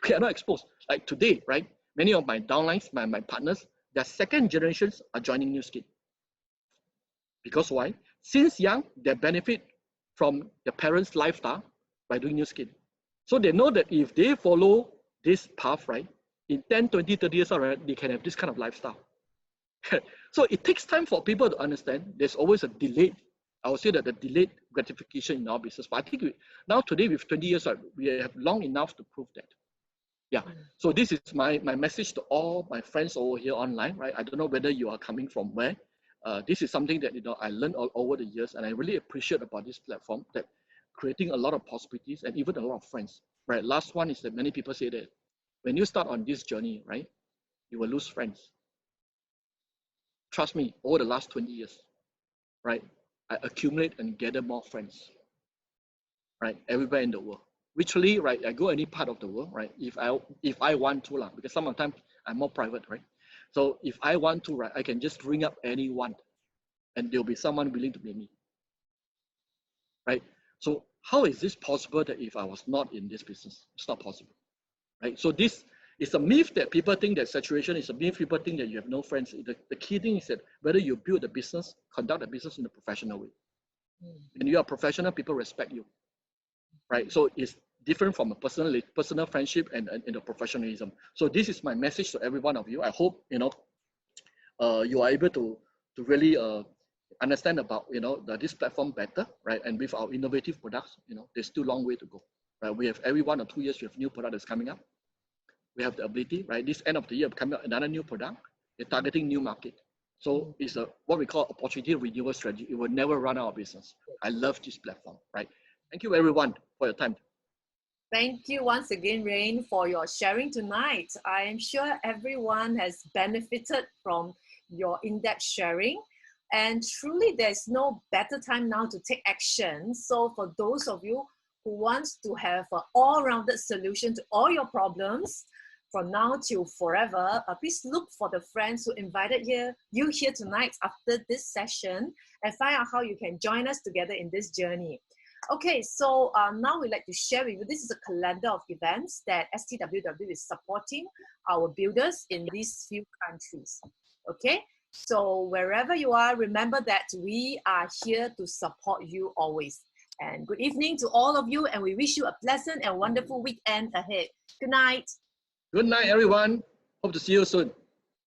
We are not exposed. Like today, right? Many of my downlines, my partners, their second generations are joining New Skin. Because why? Since young, they benefit from their parents' lifestyle by doing New Skin. So they know that if they follow this path, right, in 10, 20, 30 years, right, they can have this kind of lifestyle. So it takes time for people to understand. There's always a delayed, I would say that the delayed gratification in our business. But I think now today with 20 years, right, we have long enough to prove that. Yeah. So this is my message to all my friends over here online, right? I don't know whether you are coming from where. This is something that I learned all over the years, and I really appreciate about this platform, that creating a lot of possibilities and even a lot of friends. Right. Last one is that many people say that when you start on this journey, right, you will lose friends. Trust me, over the last 20 years, right, I accumulate and gather more friends, right, everywhere in the world. Literally, right, I go any part of the world, right, if I want to, because sometimes I'm more private, right. So if I want to, right, I can just ring up anyone and there'll be someone willing to meet me, right. So how is this possible that if I was not in this business? It's not possible, right. So this is a myth that people think that saturation is a myth. People think that you have no friends. The key thing is that whether you build a business, conduct a business in a professional way. When you are professional, people respect you, right? So it's different from a personal friendship and the professionalism. So this is my message to every one of you. I hope you are able to really understand about this platform better, right? And with our innovative products, there's still a long way to go, right? We have every 1 or 2 years we have new product that's coming up. We have the ability, right? This end of the year, coming up another new product. We're targeting new market. So it's what we call opportunity renewal strategy. It will never run out of business. I love this platform, right? Thank you everyone for your time. Thank you once again, Rayne, for your sharing tonight. I am sure everyone has benefited from your in-depth sharing. And truly, there's no better time now to take action. So for those of you who want to have an all-rounded solution to all your problems, from now till forever, please look for the friends who invited you here tonight after this session and find out how you can join us together in this journey. Okay, so now we'd like to share with you, this is a calendar of events that STWW is supporting our builders in these few countries. Okay, so wherever you are, remember that we are here to support you always. And good evening to all of you, and we wish you a pleasant and wonderful weekend ahead. Good night. Good night, everyone. Hope to see you soon.